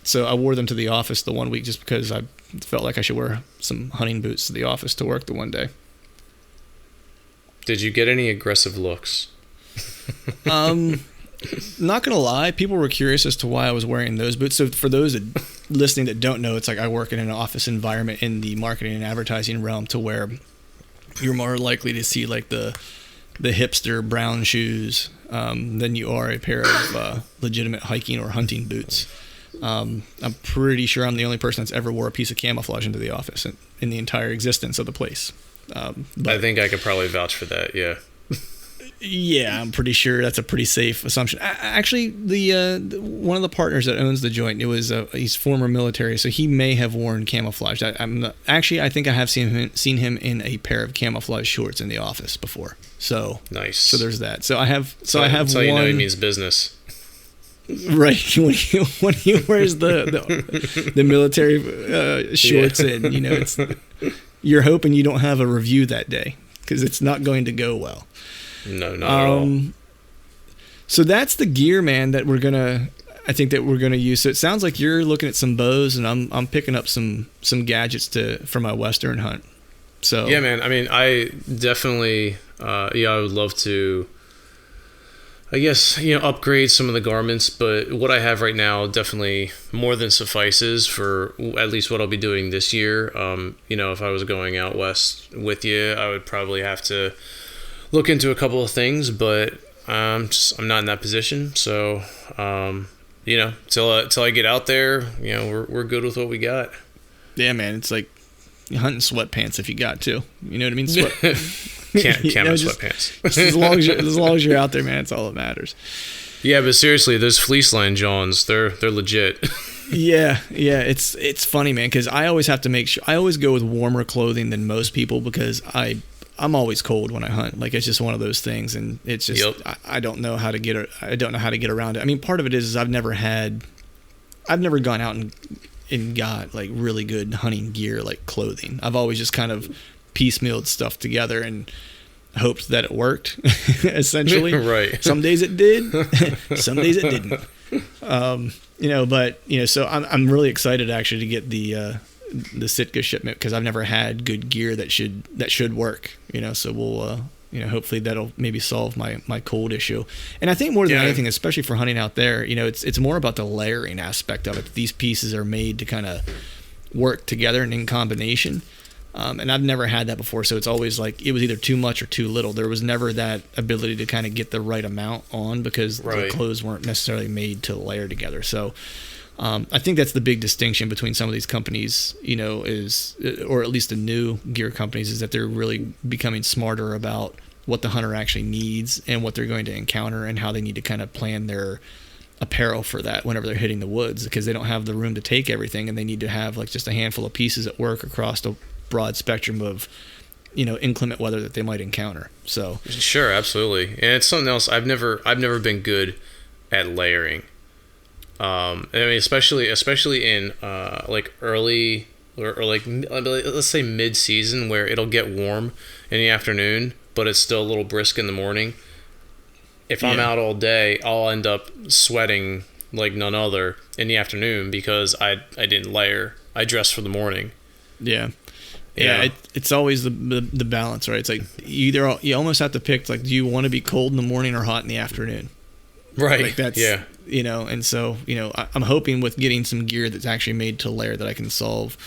So I wore them to the office the one week just because I felt like I should wear some hunting boots to the office to work the one day. Did you get any aggressive looks? Not gonna lie, people were curious as to why I was wearing those boots. So for those listening that don't know, it's like I work in an office environment in the marketing and advertising realm, to where you're more likely to see like the hipster brown shoes than you are a pair of legitimate hiking or hunting boots. I'm pretty sure I'm the only person that's ever wore a piece of camouflage into the office in the entire existence of the place. I think I could probably vouch for that. Yeah. Yeah, I'm pretty sure that's a pretty safe assumption. Actually, the one of the partners that owns the joint, he's former military, so he may have worn camouflage. I think I have seen him in a pair of camouflage shorts in the office before. So nice. So there's that. So I have that's one. How you know he means business. Right, when he wears the military shorts, and it's, you're hoping you don't have a review that day, because it's not going to go well. No, not at all. So that's the gear, man, that we're gonna use. So it sounds like you're looking at some bows, and I'm picking up some gadgets for my Western hunt. So yeah, man. I mean, I definitely, I would love to, I guess, upgrade some of the garments, but what I have right now definitely more than suffices for at least what I'll be doing this year. If I was going out west with you, I would probably have to look into a couple of things, but I'm not in that position. So, till I get out there, we're good with what we got. Yeah, man. It's like hunting sweatpants if you got to. You know what I mean? Camo sweatpants. As long as you're out there, man, it's all that matters. Yeah, but seriously, those Fleeceland Johns, they're legit. Yeah. It's funny, man, because I always have to make sure. I always go with warmer clothing than most people, because I'm always cold when I hunt. Like, it's just one of those things, and it's just I don't know how to get around it. I mean, part of it is I've never gone out and got like really good hunting gear, like clothing. I've always just kind of piecemealed stuff together and hoped that it worked. Essentially, right. Some days it did, some days it didn't. So I'm really excited actually to get the Sitka shipment, because I've never had good gear that should work. So hopefully that'll maybe solve my cold issue. And I think more than anything, especially for hunting out there, it's more about the layering aspect of it. These pieces are made to kind of work together and in combination. And I've never had that before, so it's always like it was either too much or too little. There was never that ability to kind of get the right amount on because the clothes weren't necessarily made to layer together. So I think that's the big distinction between some of these companies, or at least the new gear companies, is that they're really becoming smarter about what the hunter actually needs and what they're going to encounter and how they need to kind of plan their apparel for that whenever they're hitting the woods, because they don't have the room to take everything and they need to have like just a handful of pieces at work across the broad spectrum of inclement weather that they might encounter. So sure, absolutely. And it's something else. I've never been good at layering. I mean, especially in like early or like let's say mid season, where it'll get warm in the afternoon but it's still a little brisk in the morning. If I'm out all day, I'll end up sweating like none other in the afternoon because I didn't layer. I dressed for the morning. It's always the balance, right? It's like you almost have to pick, like, do you want to be cold in the morning or hot in the afternoon? Right. Like that's, and so, I'm hoping with getting some gear that's actually made to layer that I can solve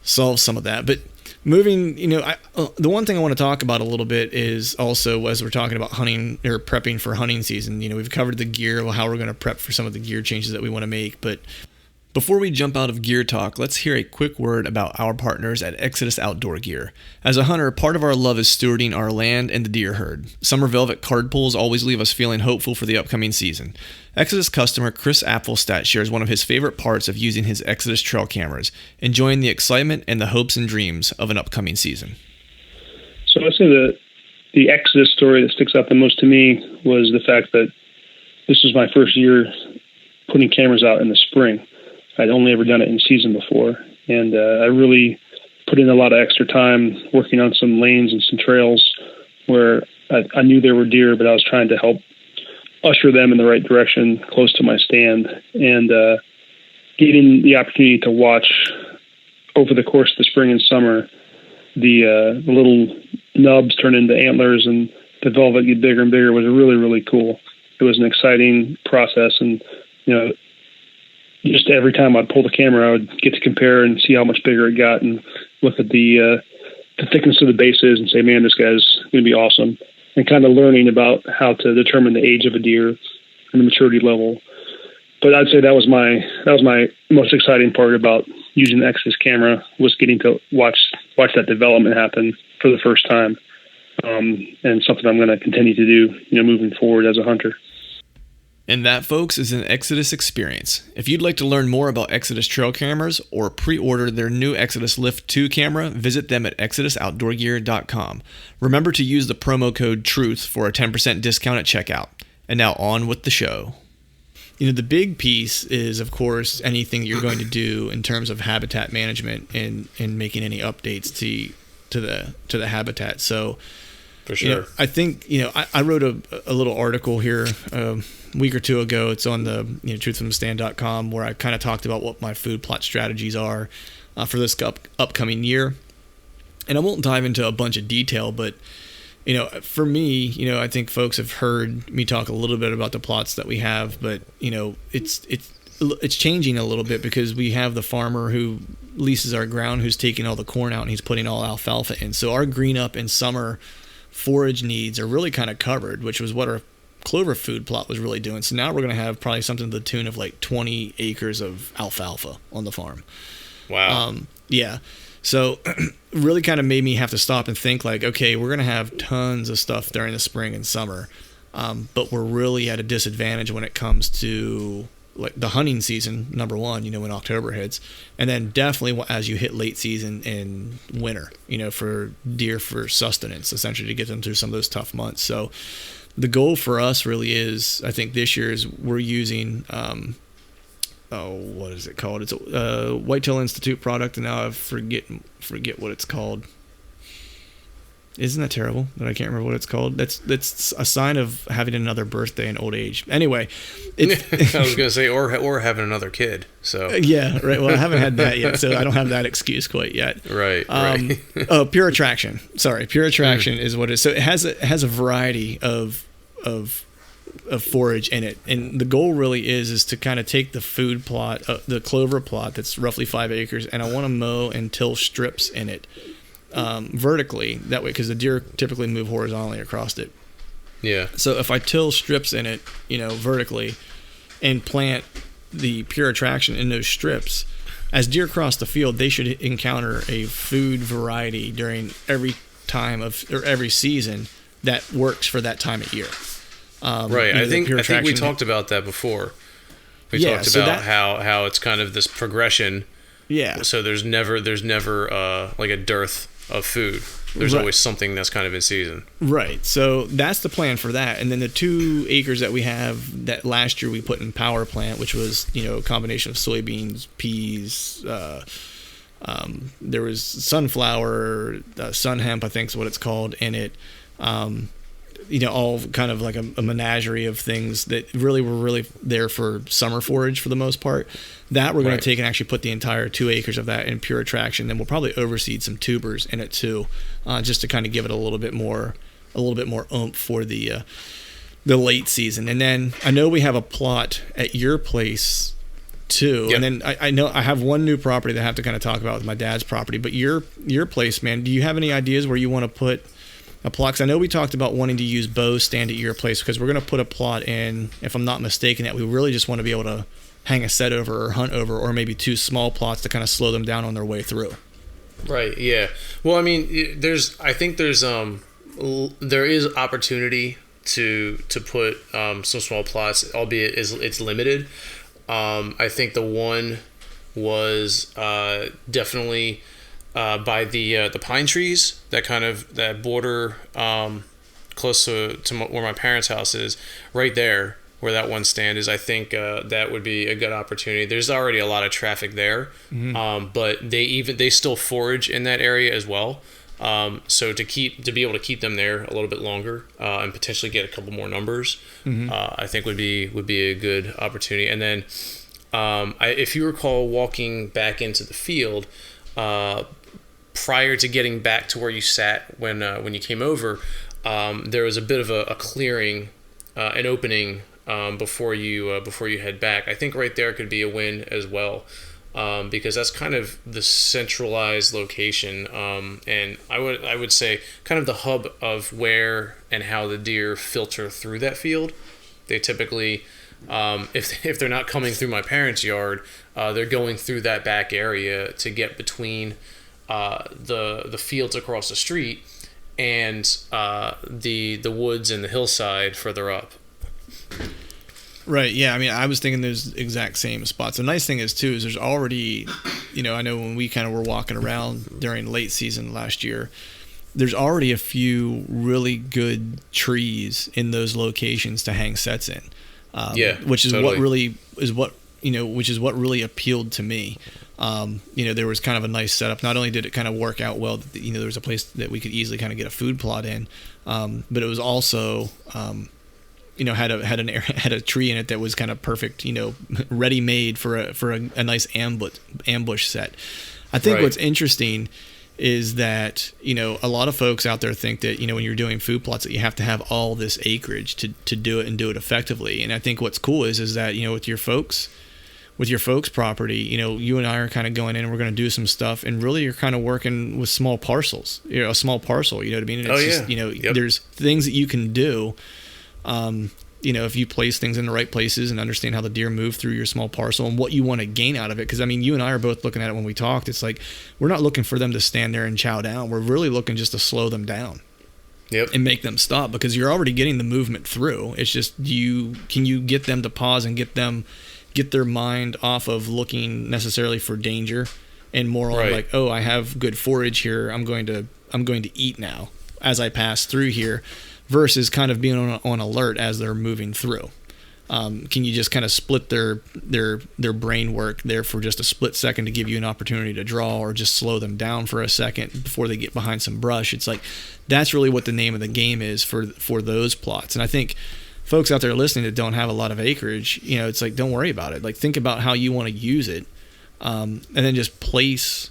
some of that. But moving, the one thing I want to talk about a little bit is also, as we're talking about hunting or prepping for hunting season, we've covered the gear, how we're going to prep for some of the gear changes that we want to make. But before we jump out of gear talk, let's hear a quick word about our partners at Exodus Outdoor Gear. As a hunter, part of our love is stewarding our land and the deer herd. Summer velvet card pulls always leave us feeling hopeful for the upcoming season. Exodus customer Chris Apfelstadt shares one of his favorite parts of using his Exodus trail cameras, enjoying the excitement and the hopes and dreams of an upcoming season. So I'd say the Exodus story that sticks out the most to me was the fact that this was my first year putting cameras out in the spring. I'd only ever done it in season before, and I really put in a lot of extra time working on some lanes and some trails where I knew there were deer, but I was trying to help usher them in the right direction close to my stand, and getting the opportunity to watch over the course of the spring and summer the little nubs turn into antlers and the velvet get bigger and bigger was really, really cool. It was an exciting process, and just every time I'd pull the camera, I would get to compare and see how much bigger it got and look at the thickness of the bases and say, man, this guy's going to be awesome. And kind of learning about how to determine the age of a deer and the maturity level. But I'd say that was my most exciting part about using the Exodus camera, was getting to watch that development happen for the first time. And something I'm going to continue to do, moving forward as a hunter. And that, folks, is an Exodus experience. If you'd like to learn more about Exodus trail cameras or pre-order their new Exodus Lift 2 camera, visit them at exodusoutdoorgear.com. Remember to use the promo code TRUTH for a 10% discount at checkout. And now on with the show. The big piece is, of course, anything you're going to do in terms of habitat management and making any updates to the habitat. So, for sure. I think, I wrote a little article here a week or two ago. It's on the truthfromthestand.com, where I kind of talked about what my food plot strategies are for this upcoming year. And I won't dive into a bunch of detail, but for me, I think folks have heard me talk a little bit about the plots that we have, but it's changing a little bit because we have the farmer who leases our ground, who's taking all the corn out and he's putting all alfalfa in. So our green up and summer forage needs are really kind of covered, which was what our clover food plot was really doing. So now we're going to have probably something to the tune of like 20 acres of alfalfa on the farm. Wow. So really kind of made me have to stop and think like, okay, we're going to have tons of stuff during the spring and summer. But we're really at a disadvantage when it comes to like the hunting season, number one, when October hits, and then definitely as you hit late season in winter, for deer for sustenance, essentially to get them through some of those tough months. So the goal for us really is, I think this year is we're using, what is it called? It's a Whitetail Institute product, and now I forget what it's called. Isn't that terrible that I can't remember what it's called? That's a sign of having another birthday in old age. Anyway, I was gonna say or having another kid. So yeah, right. Well, I haven't had that yet, so I don't have that excuse quite yet. Right. Pure Attraction. Sorry, Pure Attraction is what it is. So it has a variety of forage in it, and the goal really is to kind of take the food plot, the clover plot that's roughly 5 acres, and I want to mow and till strips in it. Vertically, that way, because the deer typically move horizontally across it. Yeah. So if I till strips in it, vertically, and plant the Pure Attraction in those strips, as deer cross the field, they should encounter a food variety during every time or every season that works for that time of year. Right. I think we talked about that before. We talked about how it's kind of this progression. Yeah. So there's never like a dearth of food. There's always something that's kind of in season. Right. So that's the plan for that. And then the 2 acres that we have that last year we put in power plant, which was, a combination of soybeans, peas, there was sunflower, sun hemp, I think is what it's called, in it. All kind of like a menagerie of things that really were really there for summer forage for the most part. That we're going to take and actually put the entire 2 acres of that in Pure Attraction. Then we'll probably overseed some tubers in it too, just to kind of give it a little bit more oomph for the late season. And then I know we have a plot at your place too. Yep. And then I know I have one new property that I have to kind of talk about with my dad's property. But your place, man, do you have any ideas where you want to put a plot? 'Cause I know we talked about wanting to use bow stand at your place because we're going to put a plot in, if I'm not mistaken, that we really just want to be able to hang a set over or hunt over, or maybe 2 small plots to kind of slow them down on their way through. Right. Yeah. Well, I mean, there is opportunity to put some small plots, albeit it's limited. I think the one was definitely by the pine trees that border close to where my parents' house is, right there where that one stand is. I think that would be a good opportunity. There's already a lot of traffic there, but they still forage in that area as well. So to be able to keep them there a little bit longer and potentially get a couple more numbers, I think would be a good opportunity. And then if you recall, walking back into the field, prior to getting back to where you sat when you came over, there was a bit of a clearing, an opening before you head back. I think right there could be a win as well, because that's kind of the centralized location, and I would say kind of the hub of where and how the deer filter through that field. They typically, if they're not coming through my parents' yard, they're going through that back area to get between the fields across the street and the woods and the hillside further up. Right. Yeah. I mean, I was thinking those exact same spots. The nice thing is too is there's already, I know when we kind of were walking around during late season last year, there's already a few really good trees in those locations to hang sets in. Which is totally. Which is what really appealed to me. There was kind of a nice setup. Not only did it kind of work out well, that, there was a place that we could easily kind of get a food plot in, but it was also, had a tree in it that was kind of perfect, ready made for a nice ambush set. I think what's interesting is that, a lot of folks out there think that, when you're doing food plots that you have to have all this acreage to do it and do it effectively. And I think what's cool is that, with your folks' property, you and I are kind of going in and we're going to do some stuff, and really you're kind of working with small parcels, a small parcel, you know what I mean? And it's just, there's things that you can do, if you place things in the right places and understand how the deer move through your small parcel and what you want to gain out of it. Because, I mean, you and I are both looking at it when we talked. It's like we're not looking for them to stand there and chow down. We're really looking just to slow them down. Yep. And make them stop, because you're already getting the movement through. It's just can you get them to pause and get their mind off of looking necessarily for danger and more on like, oh, I have good forage here. I'm going to eat now as I pass through here, versus kind of being on alert as they're moving through. Can you just kind of split their brain work there for just a split second to give you an opportunity to draw, or just slow them down for a second before they get behind some brush? It's like that's really what the name of the game is for those plots. And I think folks out there listening that don't have a lot of acreage, it's like, don't worry about it. Like, think about how you want to use it, and then just place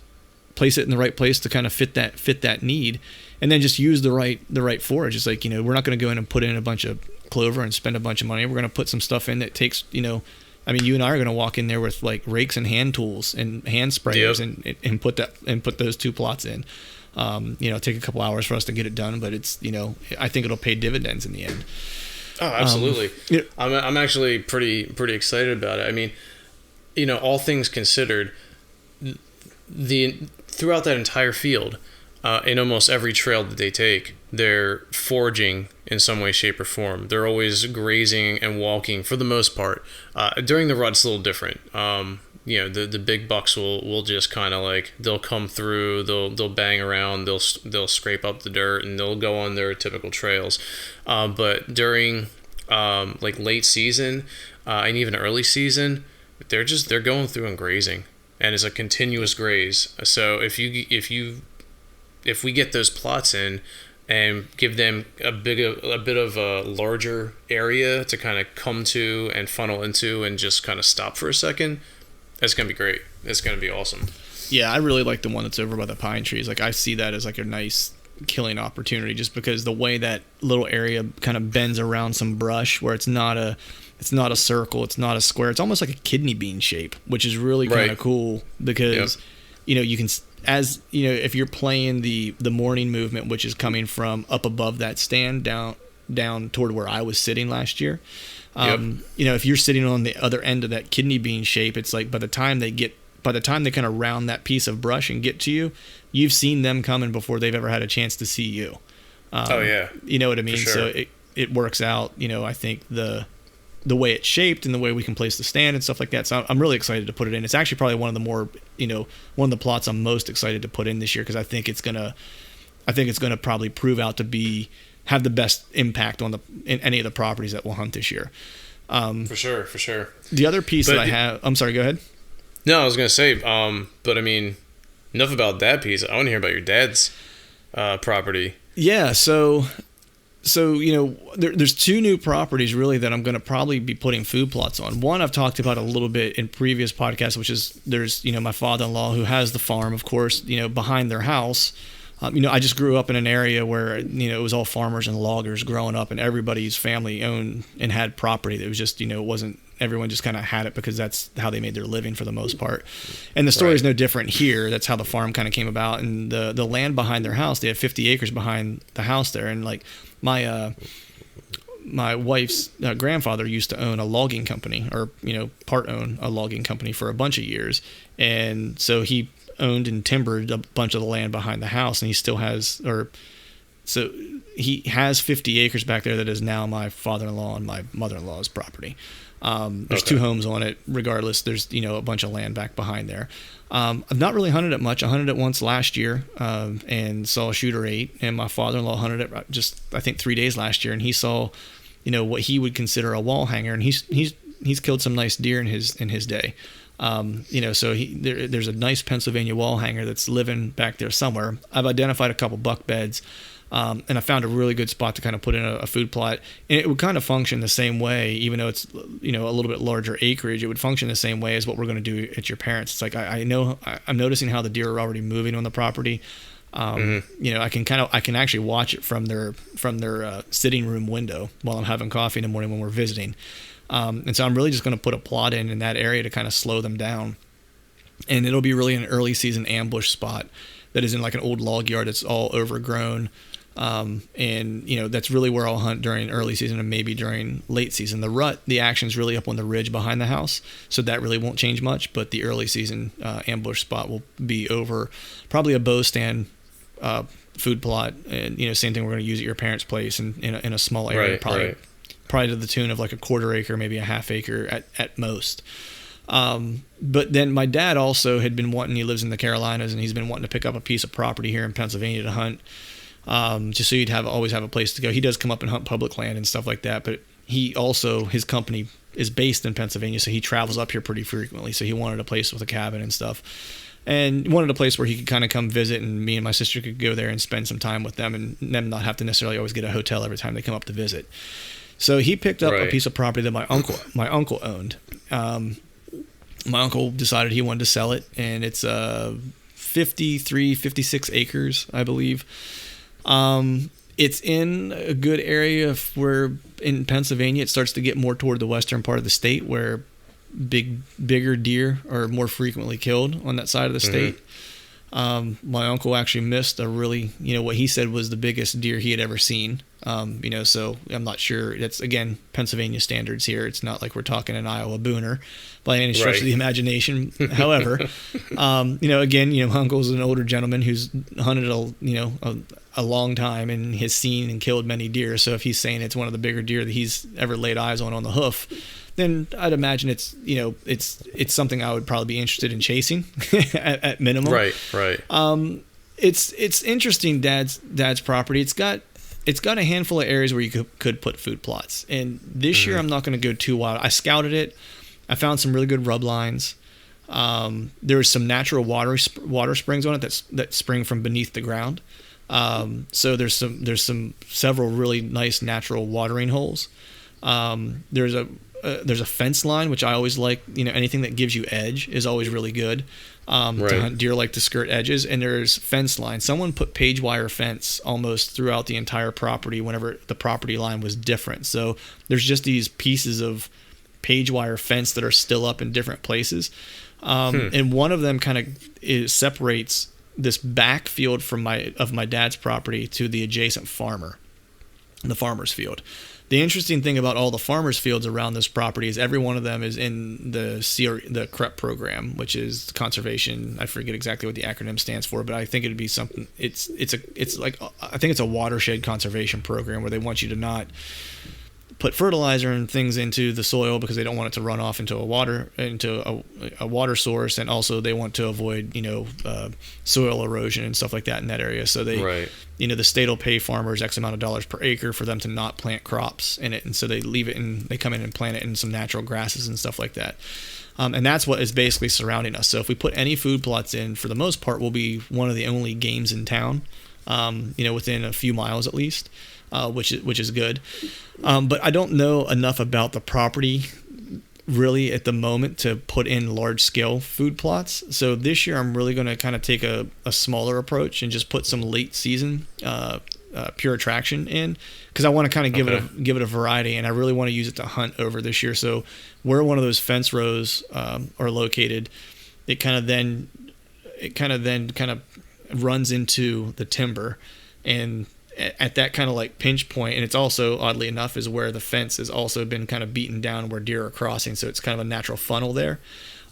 it in the right place to kind of fit that need, and then just use the right forage. It's like, we're not going to go in and put in a bunch of clover and spend a bunch of money. We're going to put some stuff in that takes, you and I are going to walk in there with like rakes and hand tools and hand sprayers, and put those 2 plots in. Take a couple hours for us to get it done, but it's, I think it'll pay dividends in the end. Oh, absolutely. I'm actually pretty excited about it. I mean, all things considered, throughout that entire field, in almost every trail that they take, they're foraging in some way, shape, or form. They're always grazing and walking for the most part. During the rut, it's a little different. The big bucks will just kind of like, they'll come through, they'll bang around, they'll scrape up the dirt, and they'll go on their typical trails. But during like late season and even early season, they're going through and grazing, and it's a continuous graze. So if we get those plots in and give them a bit of a larger area to kind of come to and funnel into and just kind of stop for a second, that's going to be great. It's going to be awesome. Yeah, I really like the one that's over by the pine trees. Like, I see that as like a nice killing opportunity, just because the way that little area kind of bends around some brush, where it's not a circle, it's not a square, it's almost like a kidney bean shape, which is really kind of cool, because you can, as if you're playing the morning movement, which is coming from up above that stand down toward where I was sitting last year. If you're sitting on the other end of that kidney bean shape, it's like by the time they kind of round that piece of brush and get to you, you've seen them coming before they've ever had a chance to see you. You know what I mean? Sure. So it works out. I think the way it's shaped and the way we can place the stand and stuff like that. So I'm really excited to put it in. It's actually probably one of the more, one of the plots I'm most excited to put in this year, because I think it's gonna probably prove out to have the best impact in any of the properties that we'll hunt this year. For sure. The other piece that I have, I'm sorry, go ahead. No, I was gonna say, but I mean, enough about that piece. I want to hear about your dad's property. Yeah, so there's 2 new properties really that I'm going to probably be putting food plots on. One I've talked about a little bit in previous podcasts, which is there's my father-in-law who has the farm, of course, behind their house. I just grew up in an area where it was all farmers and loggers growing up, and everybody's family owned and had property. That was just it wasn't, everyone just kind of had it because that's how they made their living for the most part. And the story is no different here. That's how the farm kind of came about. And the land behind their house, they have 50 acres behind the house there. And like my wife's grandfather used to own a logging company, or part own a logging company for a bunch of years. And so he owned and timbered a bunch of the land behind the house, and he still has, so he has 50 acres back there that is now my father-in-law and my mother-in-law's property. There's 2 homes on it. Regardless, there's a bunch of land back behind there. I've not really hunted it much. I hunted it once last year and saw a shooter 8, and my father-in-law hunted it just I think 3 days last year, and he saw what he would consider a wall hanger, and he's killed some nice deer in his day. So there's a nice Pennsylvania wall hanger that's living back there somewhere. I've identified a couple buck beds. And I found a really good spot to kind of put in a food plot, and it would kind of function the same way, even though it's a little bit larger acreage. It would function the same way as what we're going to do at your parents'. It's like I'm noticing how the deer are already moving on the property. I can actually watch it from their sitting room window while I'm having coffee in the morning when we're visiting. And so I'm really just going to put a plot in that area to kind of slow them down, and it'll be really an early season ambush spot that is in like an old log yard that's all overgrown. That's really where I'll hunt during early season and maybe during late season. The rut, the action's really up on the ridge behind the house, so that really won't change much. But the early season ambush spot will be over probably a bow stand food plot, and same thing we're going to use at your parents' place in a small area, probably to the tune of like a 1/4 acre, maybe a 1/2 acre at most. But then my dad also had been wanting, he lives in the Carolinas, and he's been wanting to pick up a piece of property here in Pennsylvania to hunt, just so you'd always have a place to go. He does come up and hunt public land and stuff like that, but he also, his company is based in Pennsylvania, so he travels up here pretty frequently. So he wanted a place with a cabin and stuff, and wanted a place where he could kind of come visit, and me and my sister could go there and spend some time with them, and them not have to necessarily always get a hotel every time they come up to visit. So he picked up a piece of property that my uncle owned. My uncle decided he wanted to sell it, and it's 56 acres, I believe. It's in a good area where in Pennsylvania it starts to get more toward the western part of the state, where bigger deer are more frequently killed on that side of the state. My uncle actually missed a really, what he said was the biggest deer he had ever seen. So I'm not sure. That's, again, Pennsylvania standards here. It's not like we're talking an Iowa booner by any stretch of the imagination. However, again, my uncle's an older gentleman who's hunted a long time and has seen and killed many deer. So if he's saying it's one of the bigger deer that he's ever laid eyes on the hoof, then I'd imagine it's something I would probably be interested in chasing at minimum. Right. It's interesting. Dad's property. It's got a handful of areas where you could put food plots. And this year I'm not going to go too wild. I scouted it. I found some really good rub lines. There's some natural water springs on it that spring from beneath the ground. So there's several really nice natural watering holes. There's a fence line, which I always like. Anything that gives you edge is always really good. To hunt deer like to skirt edges. And there's fence line. Someone put page wire fence almost throughout the entire property whenever the property line was different. So there's just these pieces of page wire fence that are still up in different places. And one of them kind of separates this backfield of my dad's property to the adjacent the farmer's field. The interesting thing about all the farmers' fields around this property is every one of them is in the CREP program, which is conservation. I forget exactly what the acronym stands for, but I think it'd be something. I think it's a watershed conservation program where they want you to not put fertilizer and things into the soil because they don't want it to run off into a water source, and also they want to avoid soil erosion and stuff like that in that area. So they the state will pay farmers X amount of dollars per acre for them to not plant crops in it, and so they leave it and they come in and plant it in some natural grasses and stuff like that. And that's what is basically surrounding us. So if we put any food plots in, for the most part, we'll be one of the only games in town, within a few miles at least. Which is good. But I don't know enough about the property really at the moment to put in large scale food plots. So this year I'm really going to kind of take a smaller approach and just put some late season pure attraction in, because I want to kind of give it a variety, and I really want to use it to hunt over this year. So where one of those fence rows are located, it kind of then runs into the timber, and at that kind of like pinch point, and it's also, oddly enough, is where the fence has also been kind of beaten down where deer are crossing, so it's kind of a natural funnel there.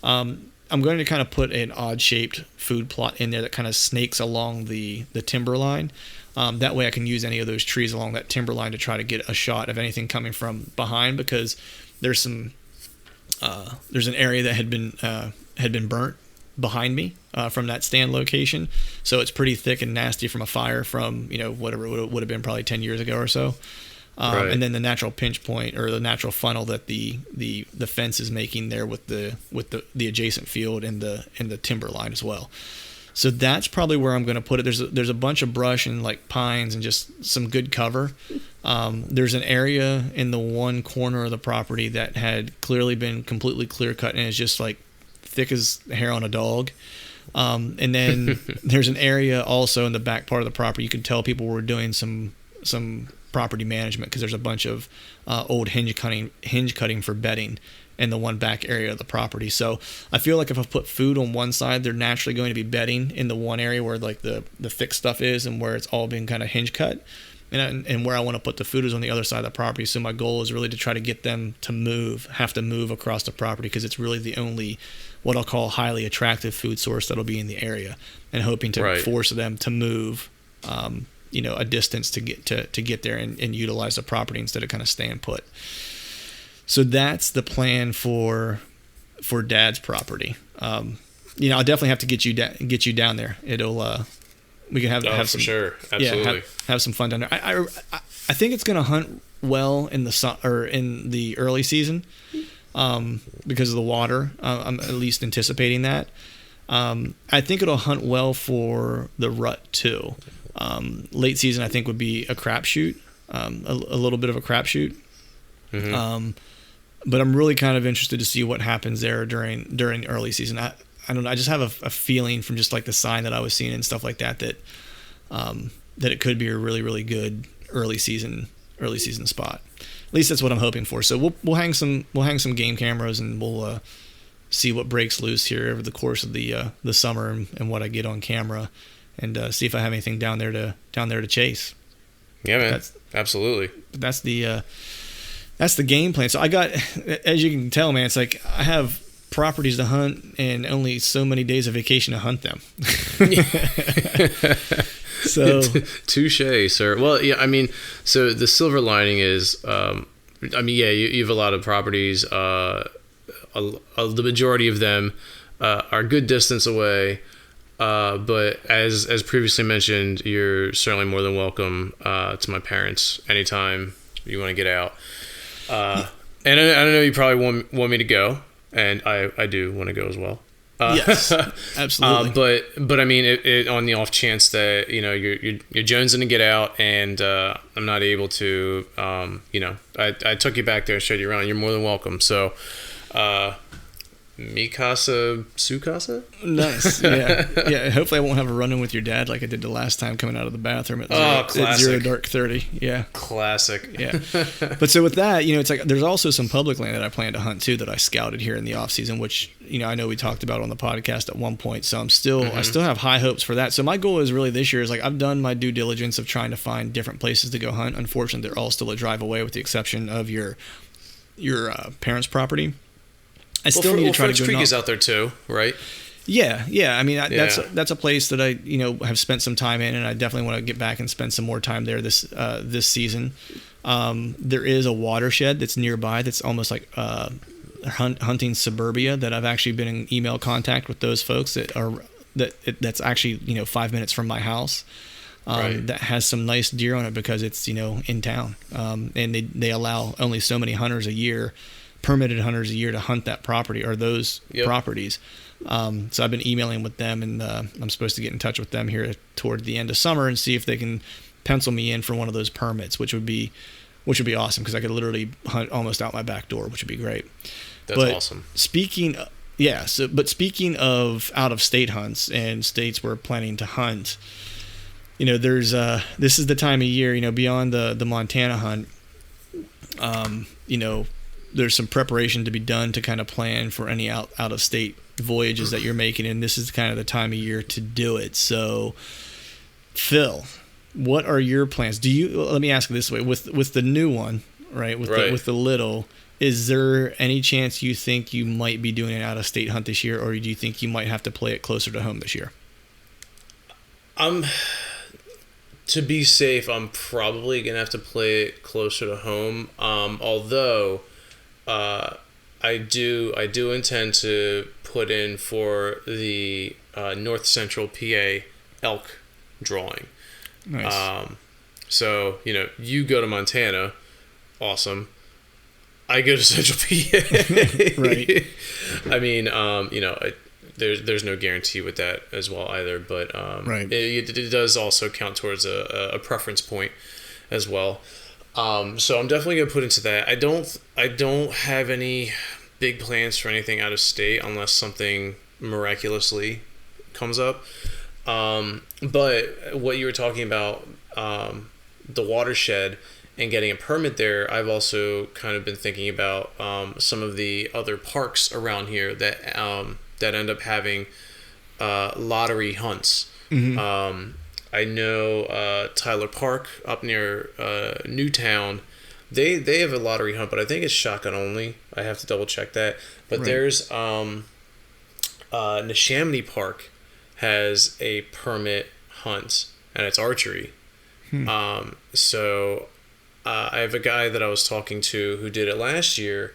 I'm going to kind of put an odd shaped food plot in there that kind of snakes along the timber line. That way I can use any of those trees along that timber line to try to get a shot of anything coming from behind, because there's an area that had been burnt behind me from that stand location, so it's pretty thick and nasty from a fire from whatever it would have been probably 10 years ago or so. And then the natural pinch point, or the natural funnel that the fence is making there with the adjacent field and the timber line as well. So that's probably where I'm going to put it. There's a bunch of brush and like pines and just some good cover. There's an area in the one corner of the property that had clearly been completely clear cut and is just like thick as hair on a dog. And then there's an area also in the back part of the property. You could tell people were doing some property management, because there's a bunch of old hinge cutting for bedding in the one back area of the property. So I feel like if I put food on one side, they're naturally going to be bedding in the one area where like the thick stuff is, and where it's all been kind of hinge cut. And where I want to put the food is on the other side of the property. So my goal is really to try to get them to have to move across the property, because it's really the only what I'll call highly attractive food source that'll be in the area, and hoping to force them to move, a distance to get there and utilize the property instead of kind of staying put. So that's the plan for Dad's property. I'll definitely have to get you down there. We can have some, for sure, absolutely. Yeah, have some fun down there. I think it's going to hunt well in the early season. because of the water. I'm at least anticipating that. I think it'll hunt well for the rut too. Late season, I think, would be a crapshoot, a little bit of a crapshoot. Mm-hmm. But I'm really kind of interested to see what happens there during early season. I don't know. I just have a feeling from just like the sign that I was seeing and stuff like that that it could be a really, really good early season spot. At least that's what I'm hoping for. So we'll hang some game cameras, and we'll see what breaks loose here over the course of the summer and what I get on camera, and see if I have anything down there to chase. Yeah, man. Absolutely. That's the game plan. So I got, as you can tell, man, it's like I have properties to hunt and only so many days of vacation to hunt them. So touche, sir. Well, yeah, I mean, so the silver lining is, you have a lot of properties. The majority of them are a good distance away. But as previously mentioned, you're certainly more than welcome to my parents anytime you want to get out. And I know you probably want me to go, and I do want to go as well. Yes, absolutely. But I mean, it on the off chance that you're jonesing to get out, and I'm not able to, I took you back there and showed you around. You're more than welcome. So, mi casa, su casa. Nice. Yeah. Hopefully, I won't have a run-in with your dad like I did the last time coming out of the bathroom at zero dark 30. Yeah. Classic. Yeah. But so with that, it's like there's also some public land that I plan to hunt too that I scouted here in the off season, which I know we talked about on the podcast at one point. So I still have high hopes for that. So my goal is really this year is like I've done my due diligence of trying to find different places to go hunt. Unfortunately, they're all still a drive away with the exception of your parents' property. I still need to try French to go. Creek is out there too, right? Yeah. I mean, that's a place that I have spent some time in, and I definitely want to get back and spend some more time there this season. There is a watershed that's nearby that's almost like hunting suburbia that I've actually been in email contact with those folks that's actually 5 minutes from my house. Right. That has some nice deer on it because it's in town, and they allow only so many permitted hunters a year to hunt that property or those properties. So I've been emailing with them, and I'm supposed to get in touch with them here toward the end of summer and see if they can pencil me in for one of those permits, which would be awesome because I could literally hunt almost out my back door, which would be great. That's awesome. Speaking of out of state hunts and states we're planning to hunt, there's this is the time of year, beyond the Montana hunt, there's some preparation to be done to kind of plan for any out of state voyages that you're making, and this is kind of the time of year to do it. So, Phil, what are your plans? Let me ask it this way: with the new one, right? With the little, is there any chance you think you might be doing an out of state hunt this year, or do you think you might have to play it closer to home this year? To be safe, I'm probably gonna have to play it closer to home. Although. I do intend to put in for the North Central PA elk drawing. Nice. So you go to Montana, awesome. I go to Central PA. Right. I mean, there's no guarantee with that as well either, but right. It does also count towards a preference point as well. So I'm definitely gonna put into that. I don't have any big plans for anything out of state unless something miraculously comes up. But what you were talking about, the watershed and getting a permit there, I've also kind of been thinking about some of the other parks around here that end up having lottery hunts. Mm-hmm. I know Tyler Park up near Newtown. They have a lottery hunt, but I think it's shotgun only. I have to double check that. But right. There's Neshaminy Park has a permit hunt, and it's archery. So I have a guy that I was talking to who did it last year,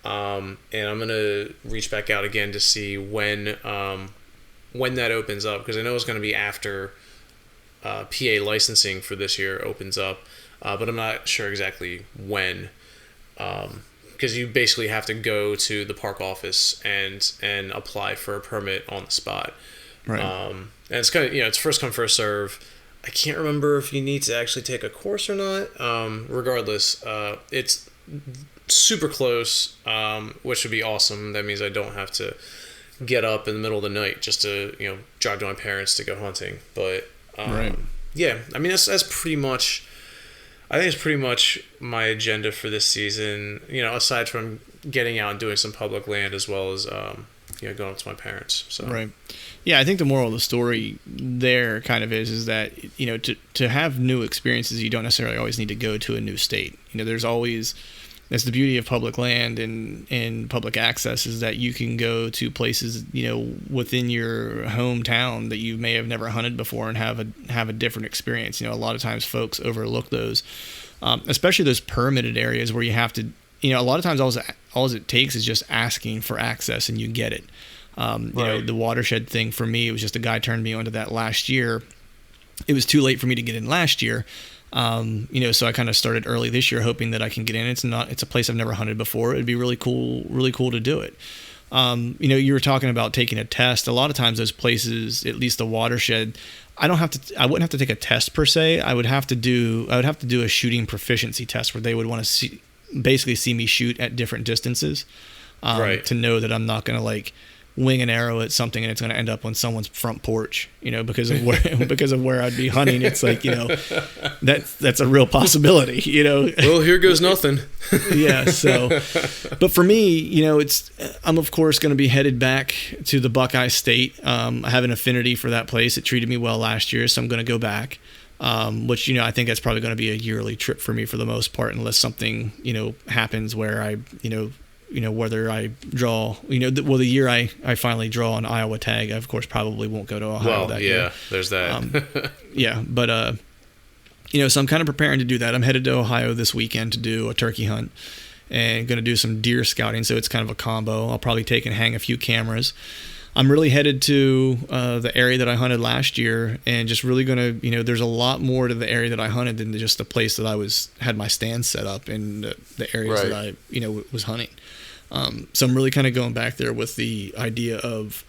and I'm gonna reach back out again to see when that opens up, because I know it's gonna be after PA licensing for this year opens up, but I'm not sure exactly when. because you basically have to go to the park office and apply for a permit on the spot. Right. And it's kind of, it's first come, first serve. I can't remember if you need to actually take a course or not. Regardless, it's super close, which would be awesome. That means I don't have to get up in the middle of the night just to, drive to my parents to go hunting. But right. Yeah, I mean, that's pretty much, I think it's pretty much my agenda for this season, aside from getting out and doing some public land as well as, going up to my parents. So. Right. Yeah, I think the moral of the story there kind of is that, to have new experiences, you don't necessarily always need to go to a new state. There's always, that's the beauty of public land and public access, is that you can go to places, within your hometown that you may have never hunted before and have a different experience. A lot of times folks overlook those, especially those permitted areas where you have to, a lot of times all it takes is just asking for access and you get it. The watershed thing for me, it was just a guy turned me onto that last year. It was too late for me to get in last year. So I kind of started early this year hoping that I can get in. It's a place I've never hunted before. It'd be really cool to do it. You were talking about taking a test. A lot of times those places, at least the watershed, I wouldn't have to take a test per se. I would have to do a shooting proficiency test where they would want to basically see me shoot at different distances, to know that I'm not going to wing an arrow at something and it's going to end up on someone's front porch, because of where I'd be hunting. It's that's a real possibility, Well, here goes nothing. Yeah. So, but for me, I'm of course going to be headed back to the Buckeye State. I have an affinity for that place. It treated me well last year, so I'm going to go back. Which, I think that's probably going to be a yearly trip for me for the most part, unless something, happens where I, whether I draw, the year I finally draw an Iowa tag, I of course probably won't go to Ohio that year. There's that. Yeah. But, so I'm kind of preparing to do that. I'm headed to Ohio this weekend to do a turkey hunt and going to do some deer scouting. So it's kind of a combo. I'll probably take and hang a few cameras. I'm really headed to the area that I hunted last year, and just really going to, there's a lot more to the area that I hunted than just the place that I had my stand set up in the areas that I, was hunting. So I'm really kind of going back there with the idea of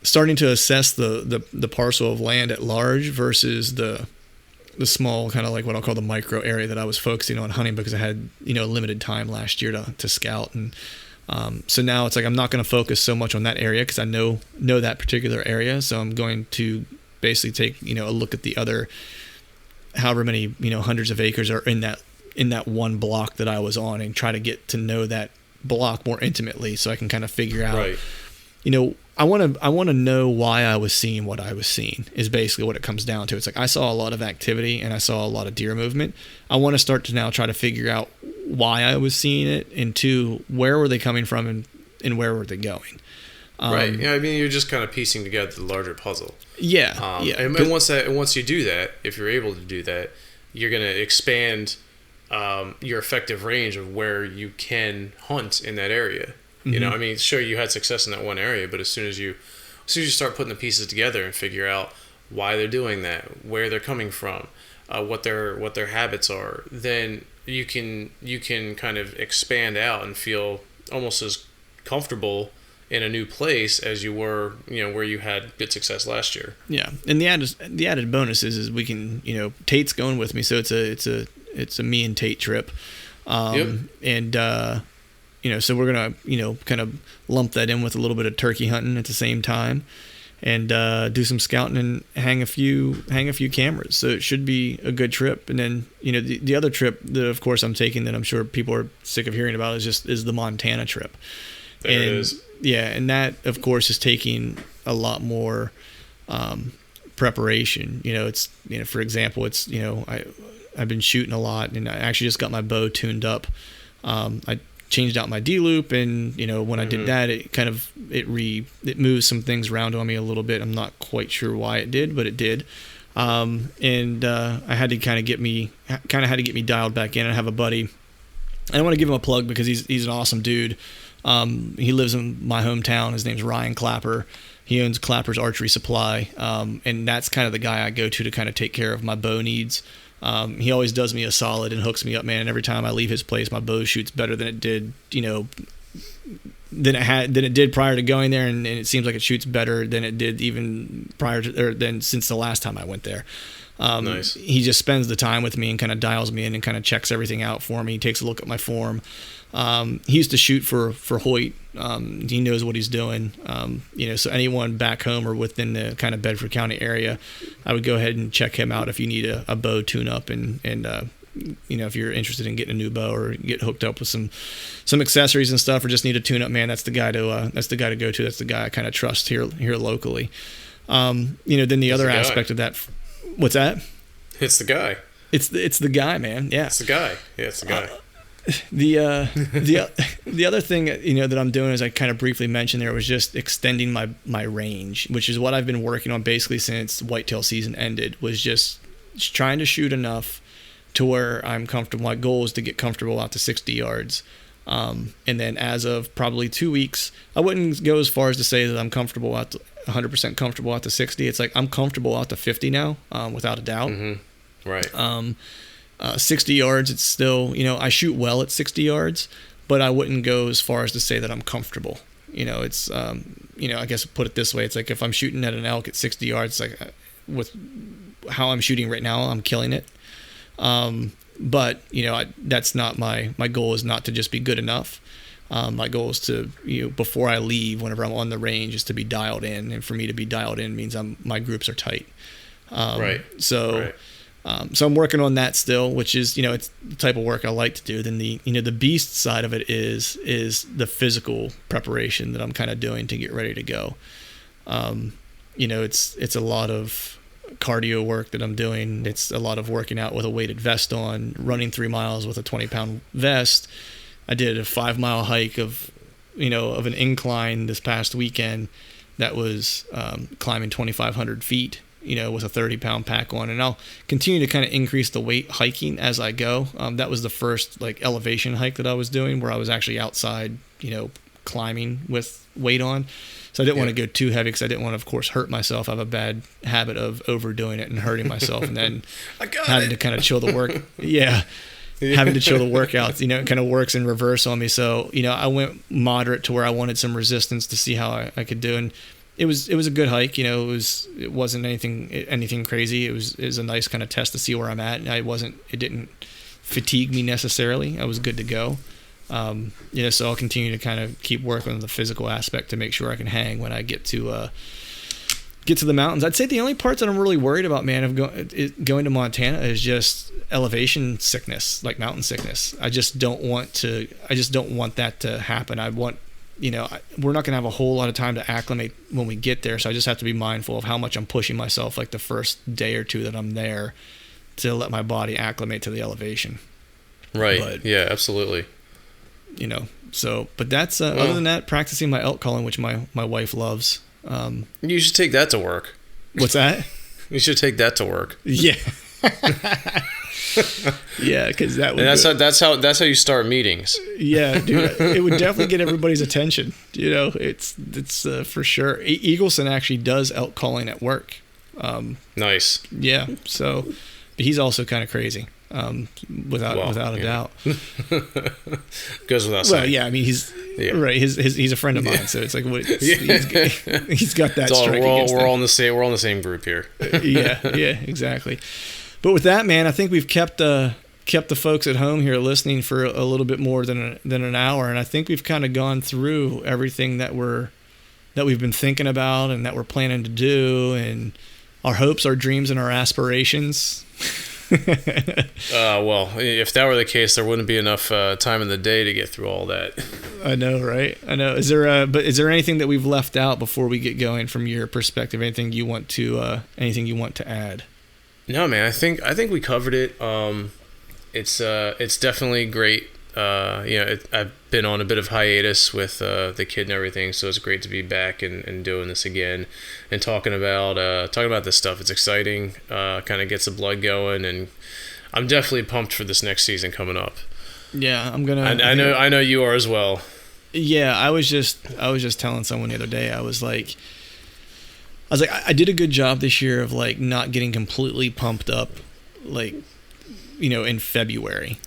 starting to assess the parcel of land at large versus the small kind of what I'll call the micro area that I was focusing on hunting, because I had, limited time last year to scout. And so now it's I'm not going to focus so much on that area because I know that particular area. So I'm going to basically take, a look at the other, however many, hundreds of acres are in that one block that I was on, and try to get to know that block more intimately so I can kind of figure out, I want to know why I was seeing what I was seeing is basically what it comes down to. It's I saw a lot of activity and I saw a lot of deer movement. I want to start to now try to figure out why I was seeing it, and two, where were they coming from and where were they going? Right. Yeah. I mean, you're just kind of piecing together the larger puzzle. Yeah. And once you do that, if you're able to do that, you're going to expand your effective range of where you can hunt in that area. Mm-hmm. I mean, sure, you had success in that one area, but as soon as you start putting the pieces together and figure out why they're doing that, where they're coming from, what their habits are, then you can kind of expand out and feel almost as comfortable in a new place as you were, where you had good success last year. Yeah, and the added bonus is we can, Tate's going with me, so it's a me and Tate trip, and so we're gonna kind of lump that in with a little bit of turkey hunting at the same time, and do some scouting and hang a few cameras. So it should be a good trip. And then the other trip that of course I'm taking that I'm sure people are sick of hearing about is the Montana trip. There it is. Yeah, and that of course is taking a lot more preparation. It's for example, it's I've been shooting a lot, and I actually just got my bow tuned up. I changed out my D loop, and when I did that, it moved some things around on me a little bit. I'm not quite sure why it did, but it did. And I had to kind of get me dialed back in. I have a buddy. I want to give him a plug because he's an awesome dude. He lives in my hometown. His name's Ryan Clapper. He owns Clapper's Archery Supply, and that's kind of the guy I go to kind of take care of my bow needs. He always does me a solid and hooks me up, man. And every time I leave his place, my bow shoots better than it did, than it did prior to going there, and it seems like it shoots better than it did even prior to, or than since the last time I went there. Nice. He just spends the time with me and kind of dials me in and kind of checks everything out for me. He takes a look at my form. He used to shoot for Hoyt. He knows what he's doing. So anyone back home or within the kind of Bedford County area, I would go ahead and check him out if you need a bow tune-up and if you're interested in getting a new bow or get hooked up with some accessories and stuff, or just need a tune-up, man, that's the guy to go to. That's the guy I kind of trust here locally. Then the other aspect of that. What's that? It's the guy. It's the guy, man. Yeah. It's the guy. Yeah, it's the guy. The other thing that I'm doing, as I kind of briefly mentioned there, was just extending my range, which is what I've been working on basically since whitetail season ended. Was just trying to shoot enough to where I'm comfortable. My goal is to get comfortable out to 60 yards. And then as of probably 2 weeks, I wouldn't go as far as to say that I'm comfortable out to 100% comfortable out to 60. It's like I'm comfortable out to 50 now, without a doubt. Mm-hmm. Right. 60 yards, it's still, I shoot well at 60 yards, but I wouldn't go as far as to say that I'm comfortable. It's, I guess put it this way. It's like if I'm shooting at an elk at 60 yards, like with how I'm shooting right now, I'm killing it. But that's not my goal is not to just be good enough. My goal is to, before I leave, whenever I'm on the range, is to be dialed in. And for me to be dialed in means my groups are tight. Right. So, right. So I'm working on that still, which is, it's the type of work I like to do. Then the beast side of it is the physical preparation that I'm kind of doing to get ready to go. It's a lot of cardio work that I'm doing. It's a lot of working out with a weighted vest on, running 3 miles with a 20-pound vest. I did a 5-mile hike of an incline this past weekend that was climbing 2,500 feet, with a 30-pound pack on, and I'll continue to kind of increase the weight hiking as I go. That was the first elevation hike that I was doing, where I was actually outside, climbing with weight on. So I didn't want to go too heavy because I didn't want to, of course, hurt myself. I have a bad habit of overdoing it and hurting myself, and then having to kind of chill the work. Yeah. Having to chill the workouts, it kind of works in reverse on me. So, I went moderate to where I wanted some resistance to see how I could do. And it was a good hike. It wasn't anything crazy. It was a nice kind of test to see where I'm at. It didn't fatigue me necessarily. I was good to go. So I'll continue to kind of keep working on the physical aspect to make sure I can hang when I get to the mountains. I'd say the only parts that I'm really worried about, man, of going to Montana is just elevation sickness, like mountain sickness. I just don't want that to happen. I want, we're not going to have a whole lot of time to acclimate when we get there. So I just have to be mindful of how much I'm pushing myself, like the first day or two that I'm there, to let my body acclimate to the elevation. Right. But, yeah, absolutely. But that's, other than that, practicing my elk calling, which my wife loves. You should take that to work. What's that? You should take that to work. Yeah. Yeah, because that's how you start meetings. Yeah, dude, it would definitely get everybody's attention. It's for sure. Eagleson actually does elk calling at work. Nice. Yeah, so but he's also kind of crazy. Without a doubt. Goes without saying. Well, yeah, I mean he's right. He's a friend of mine, so it's like he's got that strike against him. We're all in the same group here. Yeah, exactly. But with that, man, I think we've kept the folks at home here listening for a little bit more than an hour, and I think we've kind of gone through everything that we've been thinking about and that we're planning to do, and our hopes, our dreams, and our aspirations. Well, if that were the case, there wouldn't be enough time in the day to get through all that. I know, right? I know. Is there anything that we've left out before we get going from your perspective? Anything you want to add? No, man. I think we covered it. It's definitely great. I've been on a bit of hiatus with the kid and everything, so it's great to be back and doing this again and talking about this stuff. It's exciting, kind of gets the blood going, and I'm definitely pumped for this next season coming up. Yeah, I'm gonna. I know you are as well. Yeah, I was just telling someone the other day. I was like, I did a good job this year of like not getting completely pumped up, like in February.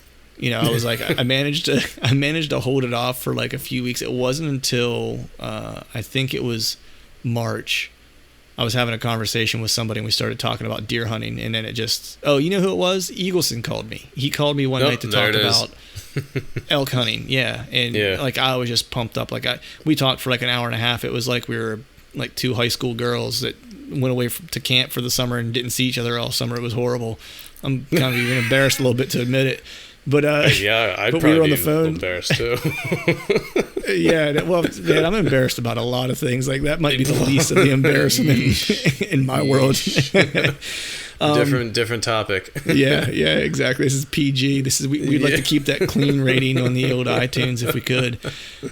I was like, I managed to hold it off for like a few weeks. It wasn't until I think it was March. I was having a conversation with somebody and we started talking about deer hunting, and then it just, you know who it was? Eagleson called me. He called me one night to talk about elk hunting. Yeah. And like, I was just pumped up. Like we talked for like an hour and a half. It was like we were like two high school girls that went away to camp for the summer and didn't see each other all summer. It was horrible. I'm kind of even embarrassed a little bit to admit it. But I'd probably be a little embarrassed too. Yeah, well, man, I'm embarrassed about a lot of things. Like that might be the least of the embarrassment in my world. Different topic. yeah, exactly. This is PG. We'd like to keep that clean rating on the old iTunes if we could.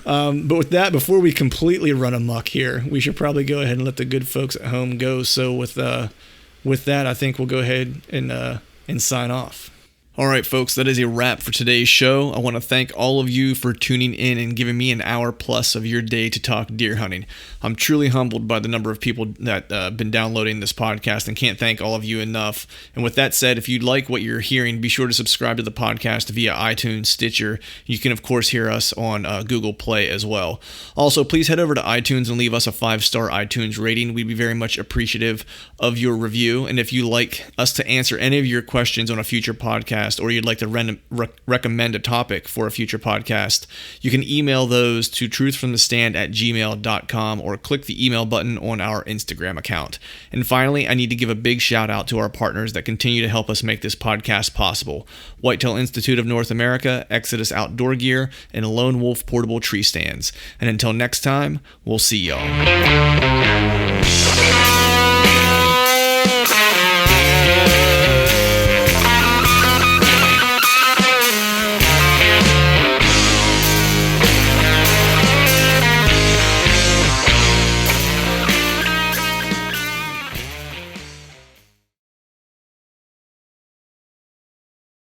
But with that, before we completely run amok here, we should probably go ahead and let the good folks at home go. So with that, I think we'll go ahead and sign off. All right, folks, that is a wrap for today's show. I want to thank all of you for tuning in and giving me an hour plus of your day to talk deer hunting. I'm truly humbled by the number of people that have been downloading this podcast and can't thank all of you enough. And with that said, if you like what you're hearing, be sure to subscribe to the podcast via iTunes, Stitcher. You can, of course, hear us on Google Play as well. Also, please head over to iTunes and leave us a 5-star iTunes rating. We'd be very much appreciative of your review. And if you like us to answer any of your questions on a future podcast, or you'd like to recommend a topic for a future podcast, you can email those to truthfromthestand@gmail.com or click the email button on our Instagram account. And finally, I need to give a big shout out to our partners that continue to help us make this podcast possible: Whitetail Institute of North America, Exodus Outdoor Gear, and Lone Wolf Portable Tree Stands. And until next time, we'll see y'all.